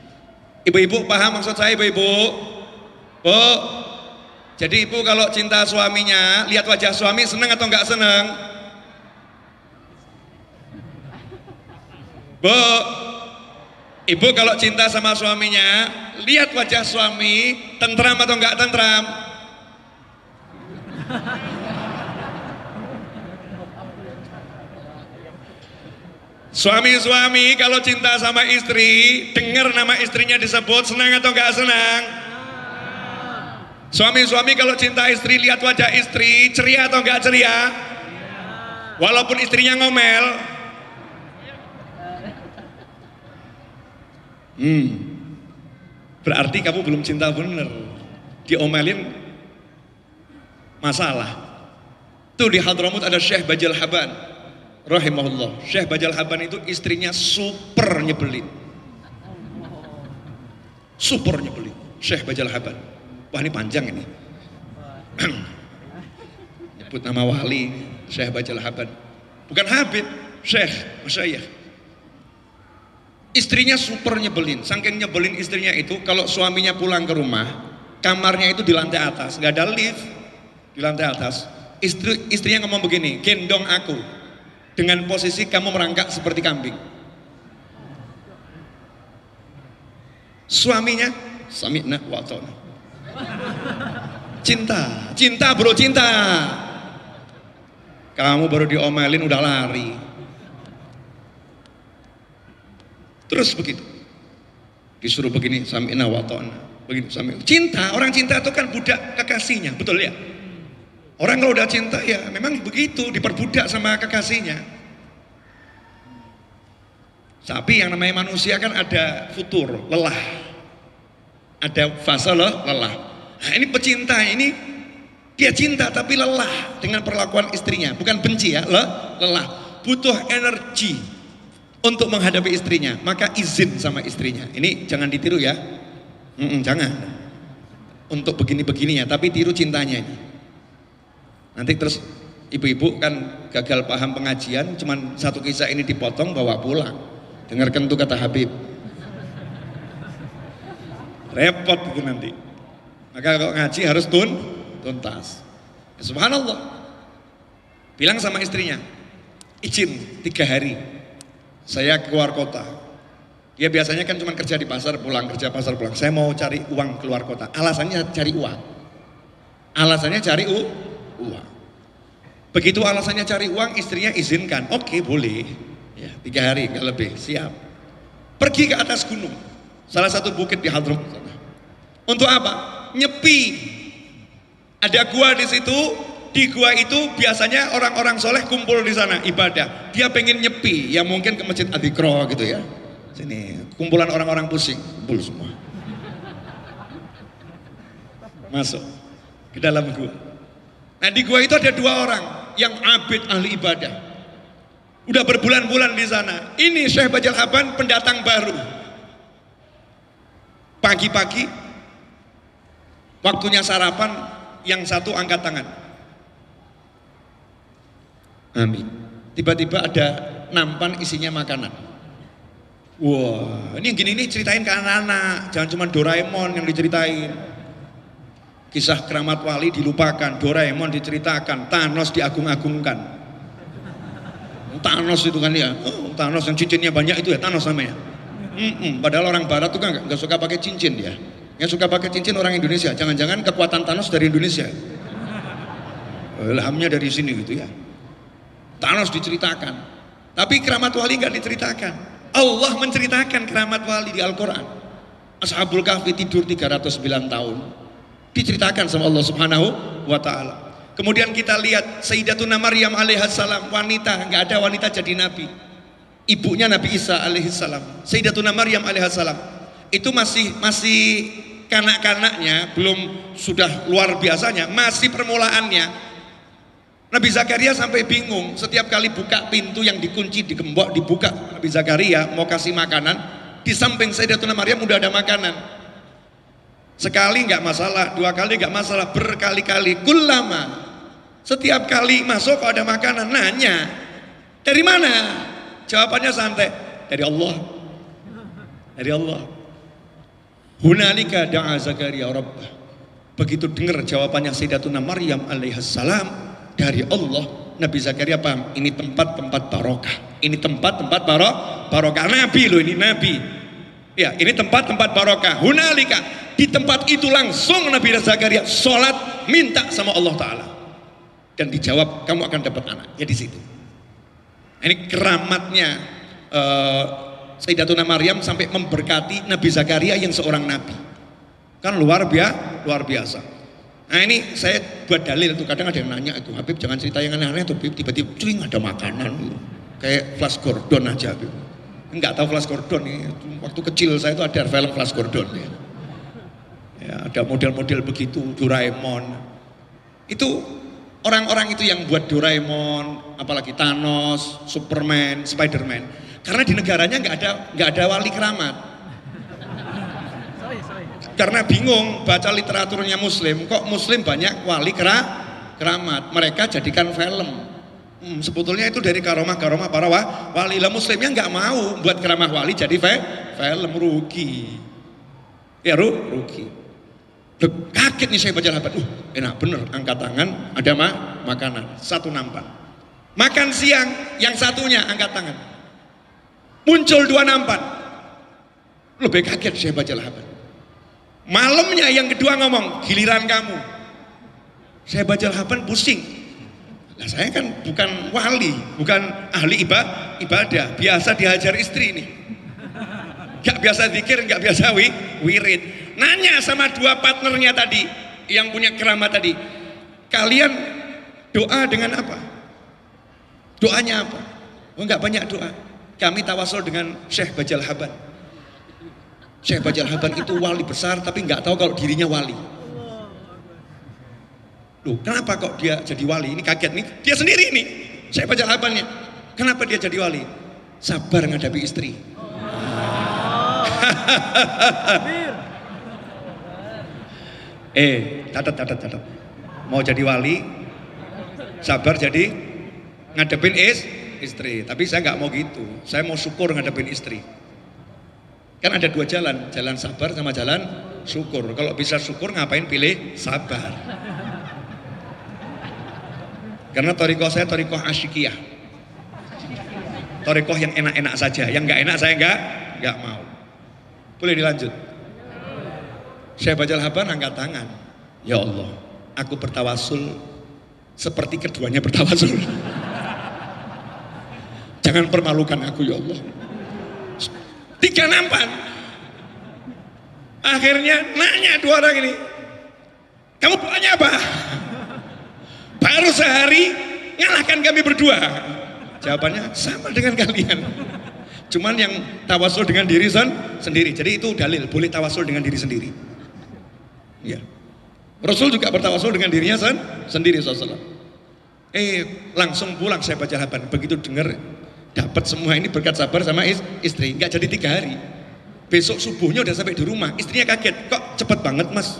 Ibu-ibu paham maksud saya, ibu-ibu? Bu, jadi ibu kalau cinta suaminya, lihat wajah suami senang atau enggak senang? Bu, ibu kalau cinta sama suaminya, lihat wajah suami, tentram atau enggak tentram? Suami-suami kalau cinta sama istri, dengar nama istrinya disebut, senang atau enggak senang? Suami-suami kalau cinta istri, lihat wajah istri, ceria atau enggak ceria? Walaupun istrinya ngomel. Berarti kamu belum cinta bener. Diomelin masalah. Tuh di Hadramut ada Syekh Bajal Haban rahimahullah. Syekh Bajal Haban itu istrinya super nyebelin. Super nyebelin. Syekh Bajal Haban. Wah ini panjang ini. Nyebut nama wali Syekh Bajal Haban. Bukan Habib, Syekh, Masyayikh. Istrinya super nyebelin. Saking nyebelin istrinya itu, kalau suaminya pulang ke rumah, kamarnya itu di lantai atas, nggak ada lift, di lantai atas. Istrinya ngomong begini, gendong aku, dengan posisi kamu merangkak seperti kambing. Suaminya, sami'na wa ata'na. Cinta bro, cinta. Kamu baru diomelin udah lari. Terus begitu, disuruh begini, sami'na wa ata'na. Begini, sami'na. Cinta, orang cinta itu kan budak kekasihnya, betul ya? Orang kalau udah cinta ya memang begitu, diperbudak sama kekasihnya. Tapi yang namanya manusia kan ada futur, lelah. Ada fase lelah. Nah ini pecinta, ini dia cinta tapi lelah dengan perlakuan istrinya. Bukan benci ya, lelah. Butuh energi untuk menghadapi istrinya. Maka izin sama istrinya. Ini jangan ditiru ya. Jangan. Untuk begini-begininya, tapi tiru cintanya ini. Nanti terus ibu-ibu kan gagal paham pengajian, cuman satu kisah ini dipotong bawa pulang. Dengarkan tuh kata Habib. Repot itu nanti. Maka kalau ngaji harus tuntas. Ya, subhanallah. Bilang sama istrinya, izin 3 hari saya keluar kota. Dia biasanya kan cuma kerja di pasar pulang, kerja pasar pulang. Saya mau cari uang keluar kota. Alasannya cari uang. Alasannya cari uang. Begitu alasannya cari uang, istrinya izinkan. Oke, boleh. Ya, 3 hari, nggak lebih. Siap. Pergi ke atas gunung, salah satu bukit di Hadramut. Untuk apa? Nyepi. Ada gua di situ. Di gua itu biasanya orang-orang soleh kumpul di sana ibadah. Dia pengen nyepi, ya mungkin ke masjid Adikro gitu ya. Sini, kumpulan orang-orang pusing, kumpul semua. Masuk ke dalam gua. Nah di gua itu ada 2 orang yang abid ahli ibadah. Udah berbulan-bulan di sana. Ini Syekh Bajal Haban pendatang baru. Pagi-pagi waktunya sarapan, yang satu angkat tangan. Amin. Tiba-tiba ada nampan isinya makanan. Wah, ini yang gini nih ceritain ke anak-anak, jangan cuma Doraemon yang diceritain. Kisah keramat wali dilupakan, Doraemon diceritakan, Thanos diagung-agungkan. Thanos itu kan ya, Thanos yang cincinnya banyak itu ya Thanos namanya. Padahal orang barat tuh kan gak suka pakai cincin dia. Yang suka pakai cincin orang Indonesia. Jangan-jangan kekuatan Thanos dari Indonesia. Ilhamnya dari sini gitu ya. Thanos diceritakan. Tapi keramat wali gak diceritakan. Allah menceritakan keramat wali di Al-Quran. Ashabul Kahfi tidur 309 tahun. Diceritakan sama Allah Subhanahu wa taala. Kemudian kita lihat Sayyidatuna Maryam alaihissalam, wanita, nggak ada wanita jadi nabi. Ibunya Nabi Isa alaihissalam, Sayyidatuna Maryam alaihissalam, itu masih kanak-kanaknya, belum sudah luar biasanya, masih permulaannya. Nabi Zakaria sampai bingung, setiap kali buka pintu yang dikunci, digembok, dibuka, Nabi Zakaria mau kasih makanan, di samping Sayyidatuna Maryam udah ada makanan. Sekali nggak masalah, dua kali nggak masalah, berkali-kali, kullama, setiap kali masuk ada makanan, nanya, dari mana? Jawabannya santai, dari Allah. Dari Allah. Hunalika da'a Zakaria rabbah. Begitu dengar jawabannya Sayyidatuna Maryam alaihissalam dari Allah, Nabi Zakaria paham, ini tempat-tempat barokah. Ini tempat-tempat barokah. Nabi loh, ini Nabi. Ya, ini tempat-tempat barokah. Hunalika, di tempat itu langsung Nabi Zakaria sholat, minta sama Allah Ta'ala. Dan dijawab, kamu akan dapat anak. Ya di situ. Ini keramatnya Sayyidatuna Maryam sampai memberkati Nabi Zakaria yang seorang nabi. Kan luar biasa. Nah ini saya buat dalil tuh, kadang ada yang nanya itu, Habib jangan cerita yang aneh-aneh tuh, Habib, tiba-tiba cuing ada makanan kayak Flash Gordon aja, Habib. Enggak tahu Flash Gordon ini, waktu kecil saya itu ada film Flash Gordon ya. Ya, ada model-model begitu, Doraemon. Itu orang-orang itu yang buat Doraemon, apalagi Thanos, Superman, Spiderman. Karena di negaranya nggak ada wali keramat. Karena bingung baca literaturnya Muslim, kok Muslim banyak wali keramat. Mereka jadikan film. Sebetulnya itu dari karomah-karomah para wali. Lah Muslimnya nggak mau buat keramah wali jadi film, rugi. Ya rugi. Kaget nih saya baca lapan. Enak bener, angkat tangan, ada makanan, satu nampan. Makan siang, yang satunya angkat tangan. Muncul dua nampan. Lebih kaget saya baca lapan. Malamnya yang kedua ngomong, giliran kamu. Saya baca lapan pusing. Nah saya kan bukan wali, bukan ahli ibadah, biasa dihajar istri nih. Gak biasa zikir, gak biasa wirid. Nanya sama dua partnernya tadi, yang punya keramat tadi, kalian doa dengan apa? Doanya apa? Oh enggak banyak doa. Kami tawasul dengan Syekh Bajal Haban. Syekh Bajal Haban itu wali besar tapi nggak tahu kalau dirinya wali. Loh, kenapa kok dia jadi wali? Ini kaget nih. Dia sendiri nih. Syekh Bajal Habannya. Kenapa dia jadi wali? Sabar menghadapi istri. Catat. Mau jadi wali, sabar jadi ngadepin istri. Tapi saya nggak mau gitu. Saya mau syukur ngadepin istri. Kan ada dua jalan, jalan sabar sama jalan syukur. Kalau bisa syukur ngapain pilih sabar? Karena thariqah saya thariqah asyikiyah. Thariqah yang enak-enak saja, yang nggak enak saya nggak mau. Boleh dilanjut? Syekh Bajal Haban angkat tangan. Ya Allah, aku bertawasul seperti keduanya bertawasul. Jangan permalukan aku ya Allah. 3 nampan. Akhirnya nanya dua orang ini, kamu doanya apa? Baru sehari ngalahkan kami berdua. Jawabannya sama dengan kalian. Cuman yang tawasul dengan diri sendiri. Jadi itu dalil, boleh tawasul dengan diri sendiri. Ya. Rasul juga bertawasul dengan dirinya sendiri SAW. Langsung pulang saya baca Haban. Begitu dengar dapat semua ini berkat sabar sama istri, nggak jadi 3 hari. Besok subuhnya udah sampai di rumah, istrinya kaget, kok cepet banget mas.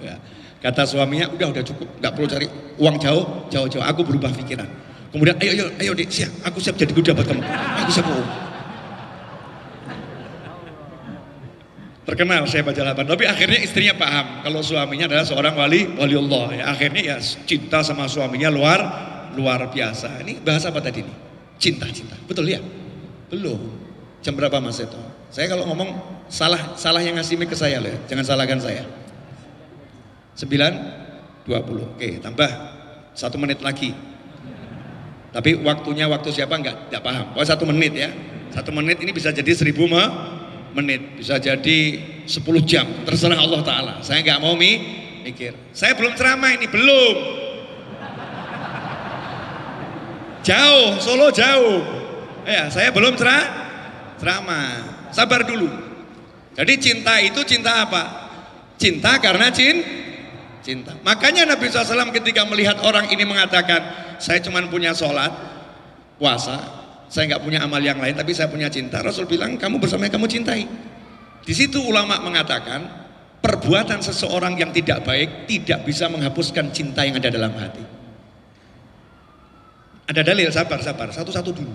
Ya. Kata suaminya, udah cukup, nggak perlu cari uang jauh. Aku berubah pikiran. Kemudian ayo dek, siap, aku siap jadi kuda buat kamu. Aku siap. Terkenal saya baca lapan, tapi akhirnya istrinya paham kalau suaminya adalah seorang waliullah. Ya, akhirnya ya cinta sama suaminya luar biasa. Ini bahasa apa tadi nih? Cinta, betul ya? Belum. Jam berapa Mas Seto? Saya kalau ngomong salah yang ngasih mic ke saya loh ya. Jangan salahkan saya. 9.20. Oke, tambah 1 menit lagi. Tapi waktunya waktu siapa enggak paham. Oh 1 menit ya. 1 menit ini bisa jadi 1000 menit. Bisa jadi 10 jam. Terserah Allah Ta'ala. Saya enggak mau mikir. Saya belum ceramah ini, belum. Jauh, Solo jauh. Ya, saya belum ceramah. Sabar dulu. Jadi cinta itu cinta apa? Cinta karena cinta. Makanya Nabi SAW ketika melihat orang ini mengatakan, saya cuma punya sholat, puasa, saya nggak punya amal yang lain, tapi saya punya cinta. Rasul bilang, kamu bersama yang kamu cintai. Di situ ulama mengatakan, perbuatan seseorang yang tidak baik tidak bisa menghapuskan cinta yang ada dalam hati. Ada dalil, sabar, satu-satu dulu.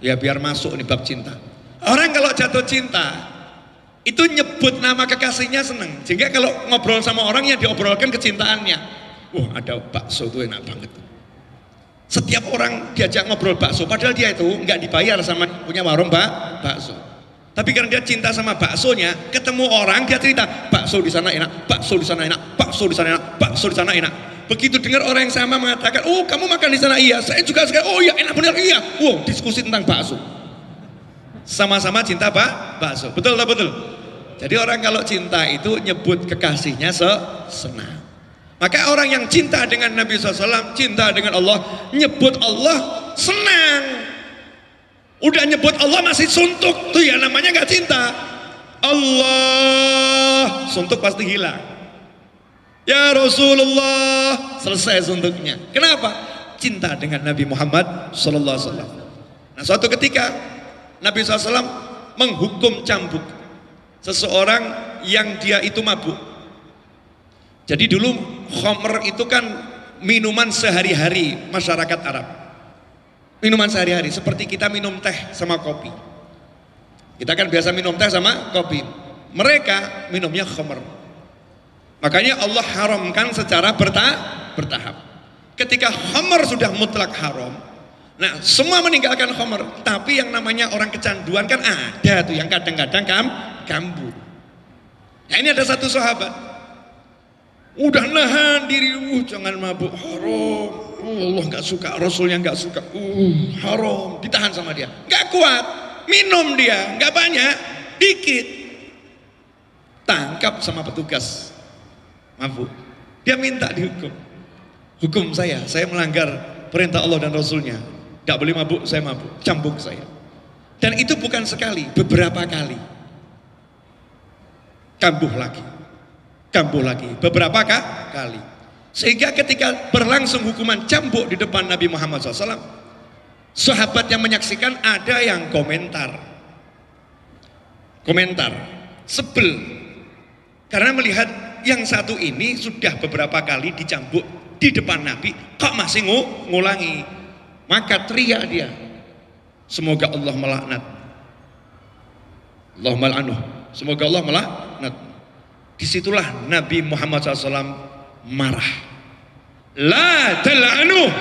Ya biar masuk nih bab cinta. Orang kalau jatuh cinta, itu nyebut nama kekasihnya seneng. Sehingga kalau ngobrol sama orang yang diobrolkan kecintaannya. Wah, ada bakso itu enak banget. Setiap orang diajak ngobrol bakso, padahal dia itu nggak dibayar sama punya warung bakso. Tapi karena dia cinta sama baksonya, ketemu orang dia cerita, bakso di sana enak, bakso di sana enak, bakso di sana enak, bakso di sana enak. Begitu dengar orang yang sama mengatakan, oh kamu makan di sana, iya, saya juga sekali, oh iya enak benar, iya. Wow, diskusi tentang bakso. Sama-sama cinta bakso, betul tak betul? Jadi orang kalau cinta itu nyebut kekasihnya senang. Maka orang yang cinta dengan Nabi SAW, cinta dengan Allah, nyebut Allah senang. Udah nyebut Allah masih suntuk, tuh ya namanya gak cinta. Allah, suntuk pasti hilang. Ya Rasulullah, selesai suntuknya. Kenapa? Cinta dengan Nabi Muhammad SAW. Nah suatu ketika Nabi SAW menghukum cambuk seseorang yang dia itu mabuk. Jadi dulu khamr itu kan minuman sehari-hari masyarakat Arab. Minuman sehari-hari seperti kita minum teh sama kopi. Kita kan biasa minum teh sama kopi. Mereka minumnya khamr. Makanya Allah haramkan secara bertahap. Ketika khamr sudah mutlak haram, nah semua meninggalkan khamr. Tapi yang namanya orang kecanduan kan ada tuh yang kadang-kadang kambuh. Nah ini ada satu sahabat, udah nahan diri, jangan mabuk, haram. Allah nggak suka, Rasulnya nggak suka, haram. Ditahan sama dia, nggak kuat, minum dia, nggak banyak, dikit. Tangkap sama petugas, mabuk. Dia minta dihukum. Hukum saya melanggar perintah Allah dan Rasulnya. Nggak boleh mabuk, saya mabuk, cambuk saya. Dan itu bukan sekali, beberapa kali. Kambuh lagi, beberapa kali. Sehingga ketika berlangsung hukuman cambuk di depan Nabi Muhammad SAW, sahabat yang menyaksikan ada yang komentar, sebel, karena melihat yang satu ini sudah beberapa kali dicambuk di depan Nabi, kok masih ngulangi. Maka teriak dia, semoga Allah melaknat, Allahumma la'anuh, semoga Allah melaknat. Disitulah Nabi Muhammad SAW marah. La tal'anuh,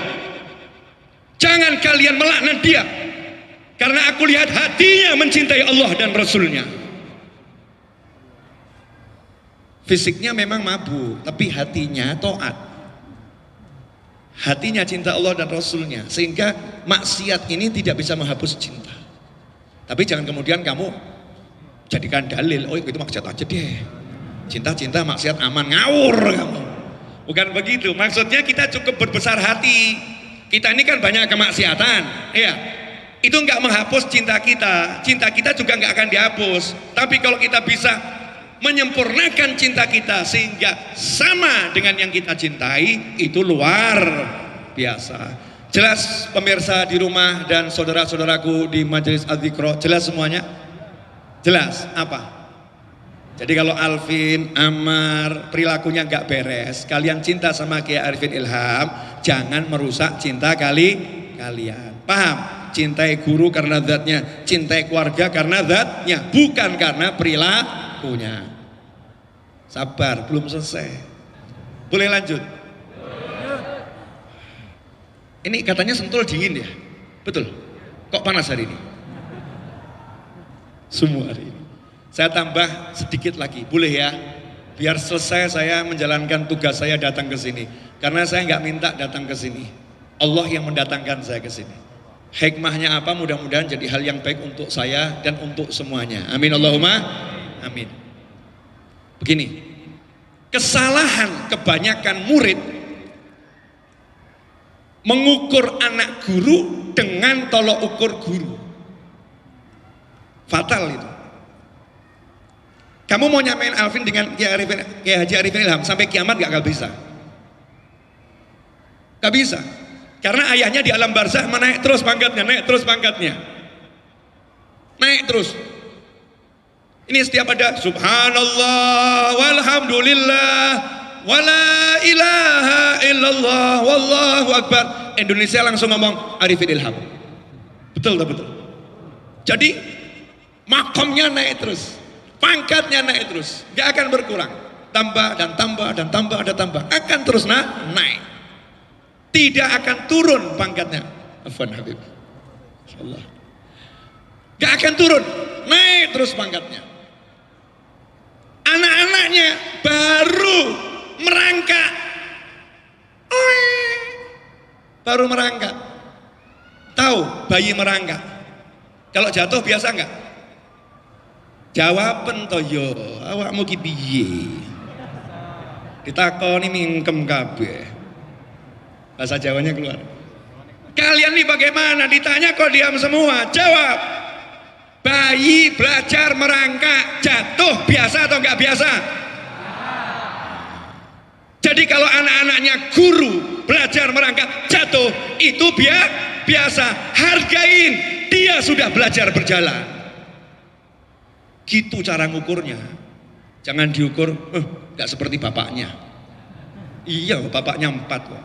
jangan kalian melaknat dia, karena aku lihat hatinya mencintai Allah dan Rasulnya. Fisiknya memang mabuk, tapi hatinya taat. Hatinya cinta Allah dan Rasulnya, sehingga maksiat ini tidak bisa menghapus cinta. Tapi jangan kemudian kamu jadikan dalil, oh itu maksiat aja deh, cinta maksiat aman, ngawur kamu. Bukan begitu, maksudnya kita cukup berbesar hati. Kita ini kan banyak kemaksiatan, ya. Itu nggak menghapus cinta kita juga nggak akan dihapus. Tapi kalau kita bisa menyempurnakan cinta kita sehingga sama dengan yang kita cintai, itu luar biasa. Jelas pemirsa di rumah dan saudara-saudaraku di majelis Adzikro, jelas semuanya? Jelas apa? Jadi kalau Alvin, Amar, perilakunya nggak beres, kalian cinta sama Kiai Arifin Ilham, jangan merusak cinta kalian. Paham? Cintai guru karena zatnya, cintai keluarga karena zatnya, bukan karena perilakunya. Sabar, belum selesai. Boleh lanjut? Ini katanya Sentul dingin ya? Betul? Kok panas hari ini? Semua hari ini. Saya tambah sedikit lagi, boleh ya? Biar selesai saya menjalankan tugas saya datang ke sini. Karena saya nggak minta datang ke sini. Allah yang mendatangkan saya ke sini. Hikmahnya apa? Mudah-mudahan jadi hal yang baik untuk saya dan untuk semuanya. Amin Allahumma amin. Begini, Kesalahan kebanyakan murid mengukur anak guru dengan tolok ukur guru. Fatal itu. Kamu mau nyamain Alvin dengan Kiai Haji Arifin Ilham sampai kiamat gak bisa. Gak bisa. Karena ayahnya di alam barzah naik terus pangkatnya, naik terus pangkatnya. Naik terus. Ini setiap ada subhanallah walhamdulillah wala ilaha illallah wallahu akbar. Indonesia langsung ngomong Arifin Ilham. Betul tak betul? Jadi makomnya naik terus, pangkatnya naik terus, gak akan berkurang, tambah dan tambah dan tambah dan tambah, akan terus naik, tidak akan turun pangkatnya. Afwan Habib, insyaallah, gak akan turun, naik terus pangkatnya. Anak-anaknya baru merangkak, baru merangkak. Tahu bayi merangkak? Kalau jatuh biasa enggak? Jawaban to yo, awakmu ki piye? Ditakoni mingkem kabeh. Bahasa Jawanya keluar. Kalian nih bagaimana? Ditanya kok diam semua. Jawab. Bayi belajar merangkak, jatuh biasa atau enggak biasa? Jadi kalau anak-anaknya guru belajar merangkak, jatuh, itu biasa. Hargain, dia sudah belajar berjalan. Gitu cara ngukurnya. Jangan diukur, gak seperti bapaknya. Iya, bapaknya 4 kok.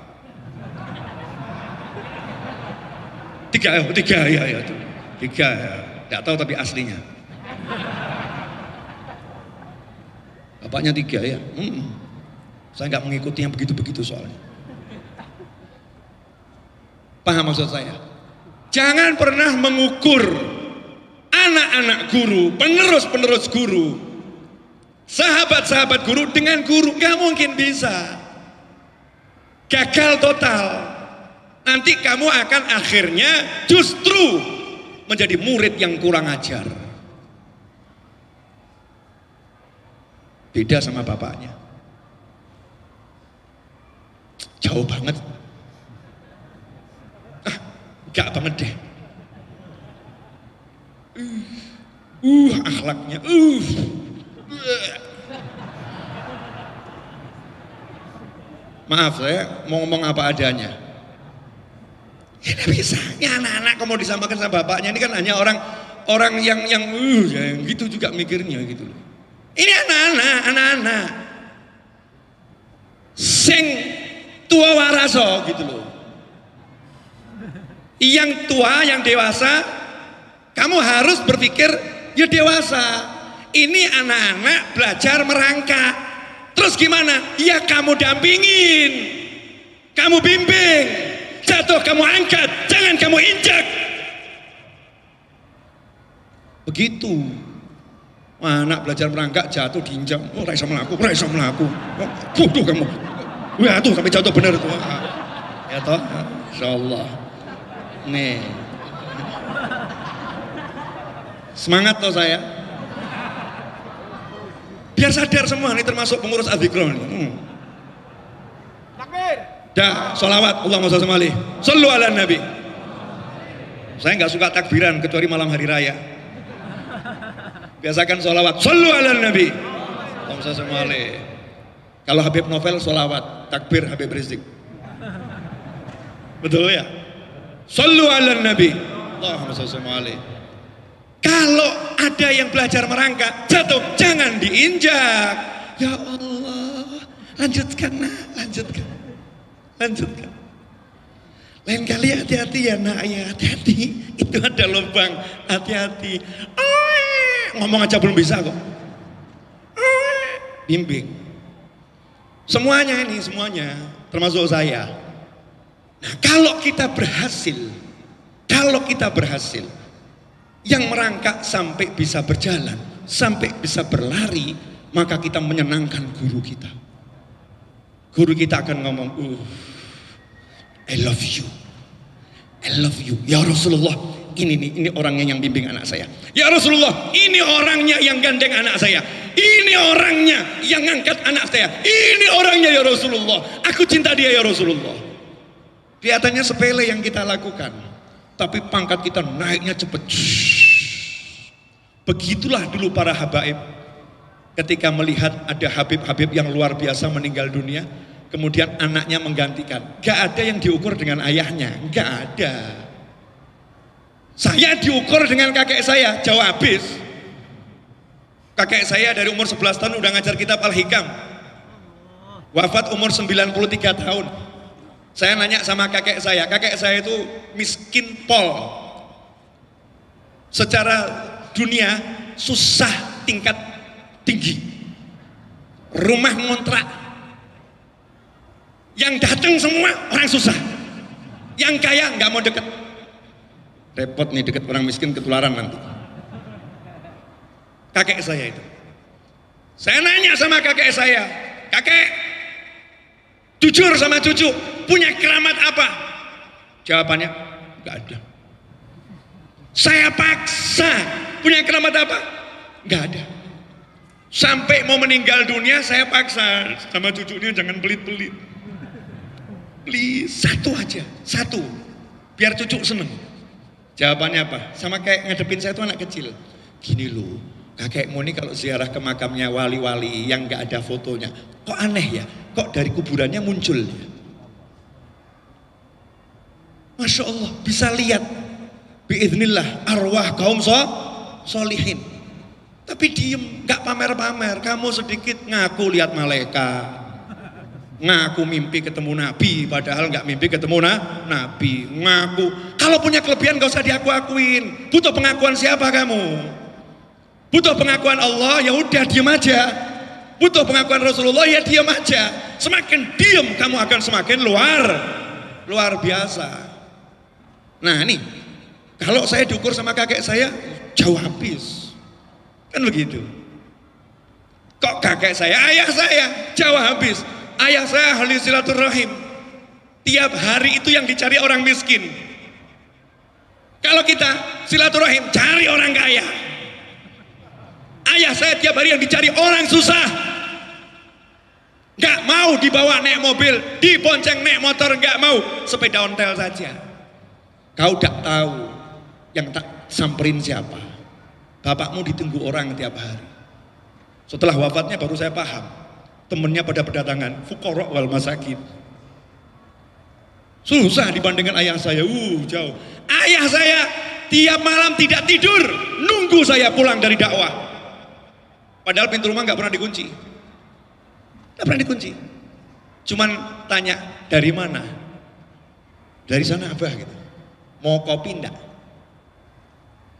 3 ya. 3 ya. Gak tahu tapi aslinya. Bapaknya 3 ya. Saya gak mengikuti yang begitu-begitu soalnya. Paham maksud saya? Jangan pernah mengukur anak-anak guru, penerus-penerus guru, sahabat-sahabat guru dengan guru. Gak mungkin bisa. Gagal total. Nanti kamu akan akhirnya justru menjadi murid yang kurang ajar. Beda sama bapaknya. Jauh banget. Gak banget deh. Akhlaknya. Maaf, saya mau ngomong apa adanya. Ya bisa, ya anak-anak kamu disamakan sama bapaknya, ini kan hanya orang yang gitu juga mikirnya gitu loh. Ini anak-anak sing tua waraso gitu loh. Yang tua, yang dewasa, kamu harus berpikir ya dewasa. Ini anak-anak belajar merangkak. Terus gimana? Ya kamu dampingin, kamu bimbing. Jatuh kamu angkat, jangan kamu injak. Begitu. Anak belajar merangkak jatuh diinjak. Oh, raiso melaku. Bodoh kamu. Wah, tuh sampai jatuh bener tuh. Ya toh, insyaallah. Nih. Semangat toh saya. Biar sadar semua nih, termasuk pengurus Adzikro nih. Takbir. Dah, sholawat, Allahumma sholli alaihi. Sallu ala nabi. Saya nggak suka takbiran kecuali malam hari raya. Biasakan sholawat, sallu ala nabi. Allahumma sholli alaihi. Kalau Habib Novel sholawat, takbir Habib Rizik. Betul ya? Sallu ala nabi. Allahumma sholli alaihi. Kalau ada yang belajar merangkak, jatuh, jangan diinjak. Ya Allah, lanjutkan. Lain kali hati-hati ya nak, ya hati-hati. Itu ada lubang, hati-hati. Ngomong aja belum bisa kok. Bimbing. Semuanya, termasuk saya. Nah, kalau kita berhasil, yang merangkak sampai bisa berjalan, sampai bisa berlari, maka kita menyenangkan guru kita. Guru kita akan ngomong, I love you. Ya Rasulullah, ini orangnya yang bimbing anak saya. Ya Rasulullah, ini orangnya yang gandeng anak saya. Ini orangnya yang ngangkat anak saya. Ini orangnya ya Rasulullah. Aku cinta dia ya Rasulullah. Kelihatannya sepele yang kita lakukan, tapi pangkat kita naiknya cepat. Begitulah dulu para habaib ketika melihat ada habib-habib yang luar biasa meninggal dunia, kemudian anaknya menggantikan. Gak ada yang diukur dengan ayahnya, gak ada. Saya diukur dengan kakek saya, jauh habis. Kakek saya dari umur 11 tahun udah ngajar kitab Al-Hikam. Wafat umur 93 tahun. Saya nanya sama kakek saya itu miskin pol. Secara dunia susah tingkat tinggi. Rumah ngontrak. Yang datang semua orang susah. Yang kaya nggak mau deket. Repot nih deket orang miskin ketularan nanti. Kakek saya itu. Saya nanya sama kakek saya, kakek, jujur sama cucu, punya keramat apa? Jawabannya, nggak ada. Saya paksa, punya keramat apa? Nggak ada. Sampai mau meninggal dunia, saya paksa sama cucunya jangan pelit-pelit. Please, satu aja, satu, biar cucu seneng. Jawabannya apa? Sama kayak ngadepin saya tuh anak kecil. Gini loh, kakekmu ini kalau ziarah ke makamnya wali-wali yang gak ada fotonya, kok aneh ya? Kok dari kuburannya muncul ya? Masya Allah, bisa lihat biiznillah arwah kaum solihin. Tapi diem, gak pamer-pamer. Kamu sedikit ngaku lihat malaikat, ngaku mimpi ketemu Nabi, padahal nggak mimpi ketemu Nabi. Ngaku, kalau punya kelebihan gak usah diaku-akuin. Butuh pengakuan siapa kamu? Butuh pengakuan Allah, ya udah diam aja. Butuh pengakuan Rasulullah, ya diam aja. Semakin diam kamu akan semakin luar biasa. Nah nih, kalau saya diukur sama kakek saya jauh habis, kan begitu. Kok kakek saya, ayah saya jauh habis. Ayah saya ahli silaturahim. Tiap hari itu yang dicari orang miskin. Kalau kita silaturahim cari orang kaya. Ayah saya tiap hari yang dicari orang susah. Gak mau dibawa naik mobil, dibonceng naik motor, gak mau. Sepeda ontel saja. Kau gak tahu yang tak samperin siapa. Bapakmu ditunggu orang tiap hari. Setelah wafatnya baru saya paham. Temennya pada berdatangan, fuqara wal masakin. Susah dibandingkan ayah saya, jauh. Ayah saya tiap malam tidak tidur, nunggu saya pulang dari dakwah. Padahal pintu rumah nggak pernah dikunci. Nggak pernah dikunci. Cuman tanya, dari mana? Dari sana abah gitu. Mau kopi enggak?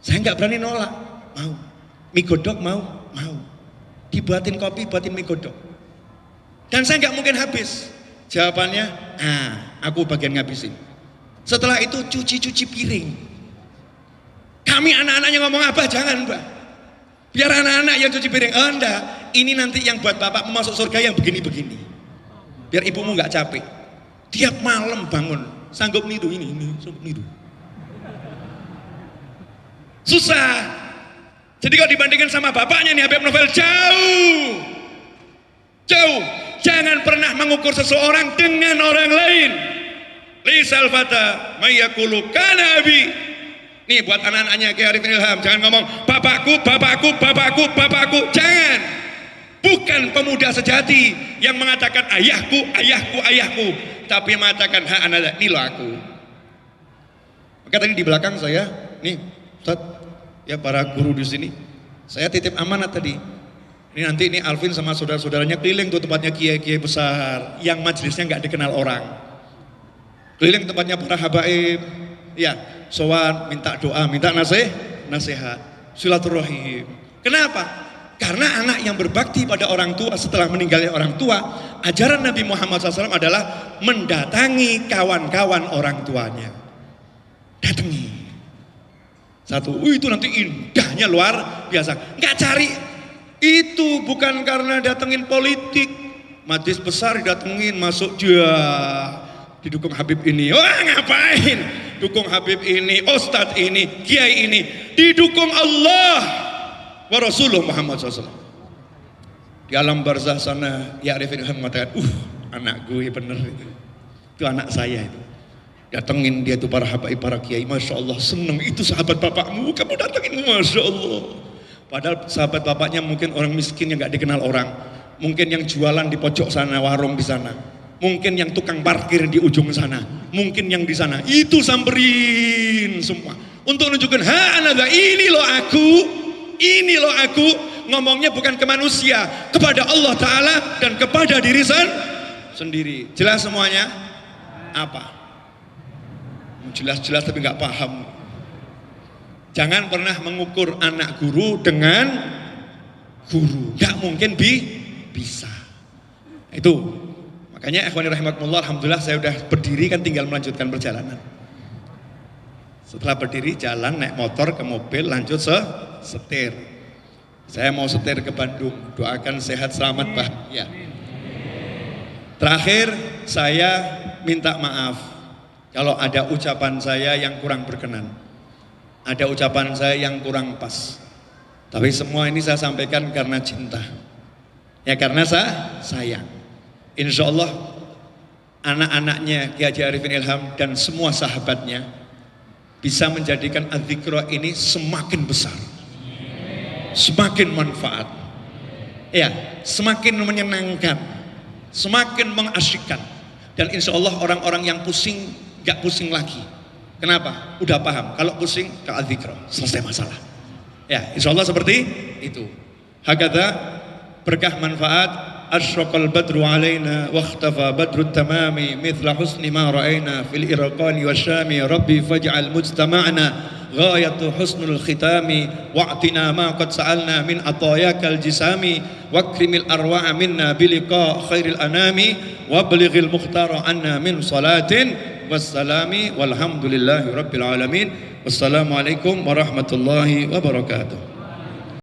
Saya nggak berani nolak. Mau. Mie godok mau? Mau. Dibuatin kopi, buatin mie godok. Dan saya nggak mungkin habis. Jawabannya, aku bagian ngabisin. Setelah itu cuci-cuci piring. Kami anak-anaknya ngomong, abah jangan mbak. Biar anak-anak yang cuci piring. Oh enggak, ini nanti yang buat bapak masuk surga yang begini-begini. Biar ibumu nggak capek. Tiap malam bangun, sanggup niru ini, sanggup niru. Susah. Jadi kalau dibandingkan sama bapaknya nih Habib Novel jauh. Jangan pernah mengukur seseorang dengan orang lain. Lisal fata mayyakulu kana abi. Nih buat anak-anaknya Kiai Arifin Ilham, jangan ngomong bapakku. Jangan. Bukan pemuda sejati yang mengatakan ayahku, tapi mengatakan anak ini loh aku. Maka tadi di belakang saya, nih Ustaz, ya para guru di sini, saya titip amanat tadi. Ini nanti ini Alvin sama saudara-saudaranya keliling tuh tempatnya kiai-kiai besar yang majelisnya nggak dikenal orang. Keliling tempatnya para habaib, ya, sowan, minta doa, minta nasihat, silaturahim. Kenapa? Karena anak yang berbakti pada orang tua setelah meninggalnya orang tua, ajaran Nabi Muhammad SAW adalah mendatangi kawan-kawan orang tuanya. Datangi. Satu, itu nanti indahnya luar biasa. Nggak cari. Itu bukan karena datengin politik. Majelis besar didatengin, masuk dia didukung Habib ini. Wah ngapain? Dukung Habib ini, Ustadz ini, Kiai ini. Didukung Allah wa Rasulullah Muhammad SAW. Di alam barzah sana, ya Arifin Ilham mengatakan, anak gue bener itu. Itu anak saya itu. Datengin dia tuh para habaib, para kiai, Masya Allah seneng, itu sahabat bapakmu, kamu datengin, Masya Allah. Padahal sahabat bapaknya mungkin orang miskin yang gak dikenal orang. Mungkin yang jualan di pojok sana, warung di sana. Mungkin yang tukang parkir di ujung sana. Mungkin yang di sana. Itu samperin semua. Untuk menunjukkan, ini loh aku. Ini loh aku. Ngomongnya bukan ke manusia, kepada Allah Ta'ala dan kepada diri sendiri. Jelas semuanya? Apa? Jelas-jelas tapi gak paham. Jangan pernah mengukur anak guru dengan guru. Gak mungkin bisa. Itu. Makanya ikhwani rahimakumullah, alhamdulillah saya udah berdiri kan, tinggal melanjutkan perjalanan. Setelah berdiri jalan, naik motor ke mobil, lanjut setir. Saya mau setir ke Bandung, doakan sehat, selamat, bahagia. Terakhir saya minta maaf kalau ada ucapan saya yang kurang berkenan, ada ucapan saya yang kurang pas. Tapi semua ini saya sampaikan karena cinta, ya karena saya sayang. Insya Allah anak-anaknya Kiai Haji Arifin Ilham dan semua sahabatnya bisa menjadikan adzikra ini semakin besar, semakin manfaat, ya, semakin menyenangkan, semakin mengasyikkan. Dan insya Allah orang-orang yang pusing gak pusing lagi. Kenapa? Udah paham. Kalau pusing ke adzikra, selesai masalah. Ya, insya Allah seperti itu. Hakadha berkah manfaat. Asyraqal badru alaina wakhtafa badrut tamami mithla husni ma ra'ayna fil irqani wasyami rabbi faj'al mujtama'na ghayatu husnul khitami wa'tina ma qad sa'alna min atayakal jisami wakrimil arwa'a minna biliqa khairil anami wablighil mukhtara anna min salatin wassalami walhamdulillahi rabbil alamin. Wassalamualaikum warahmatullahi wabarakatuh.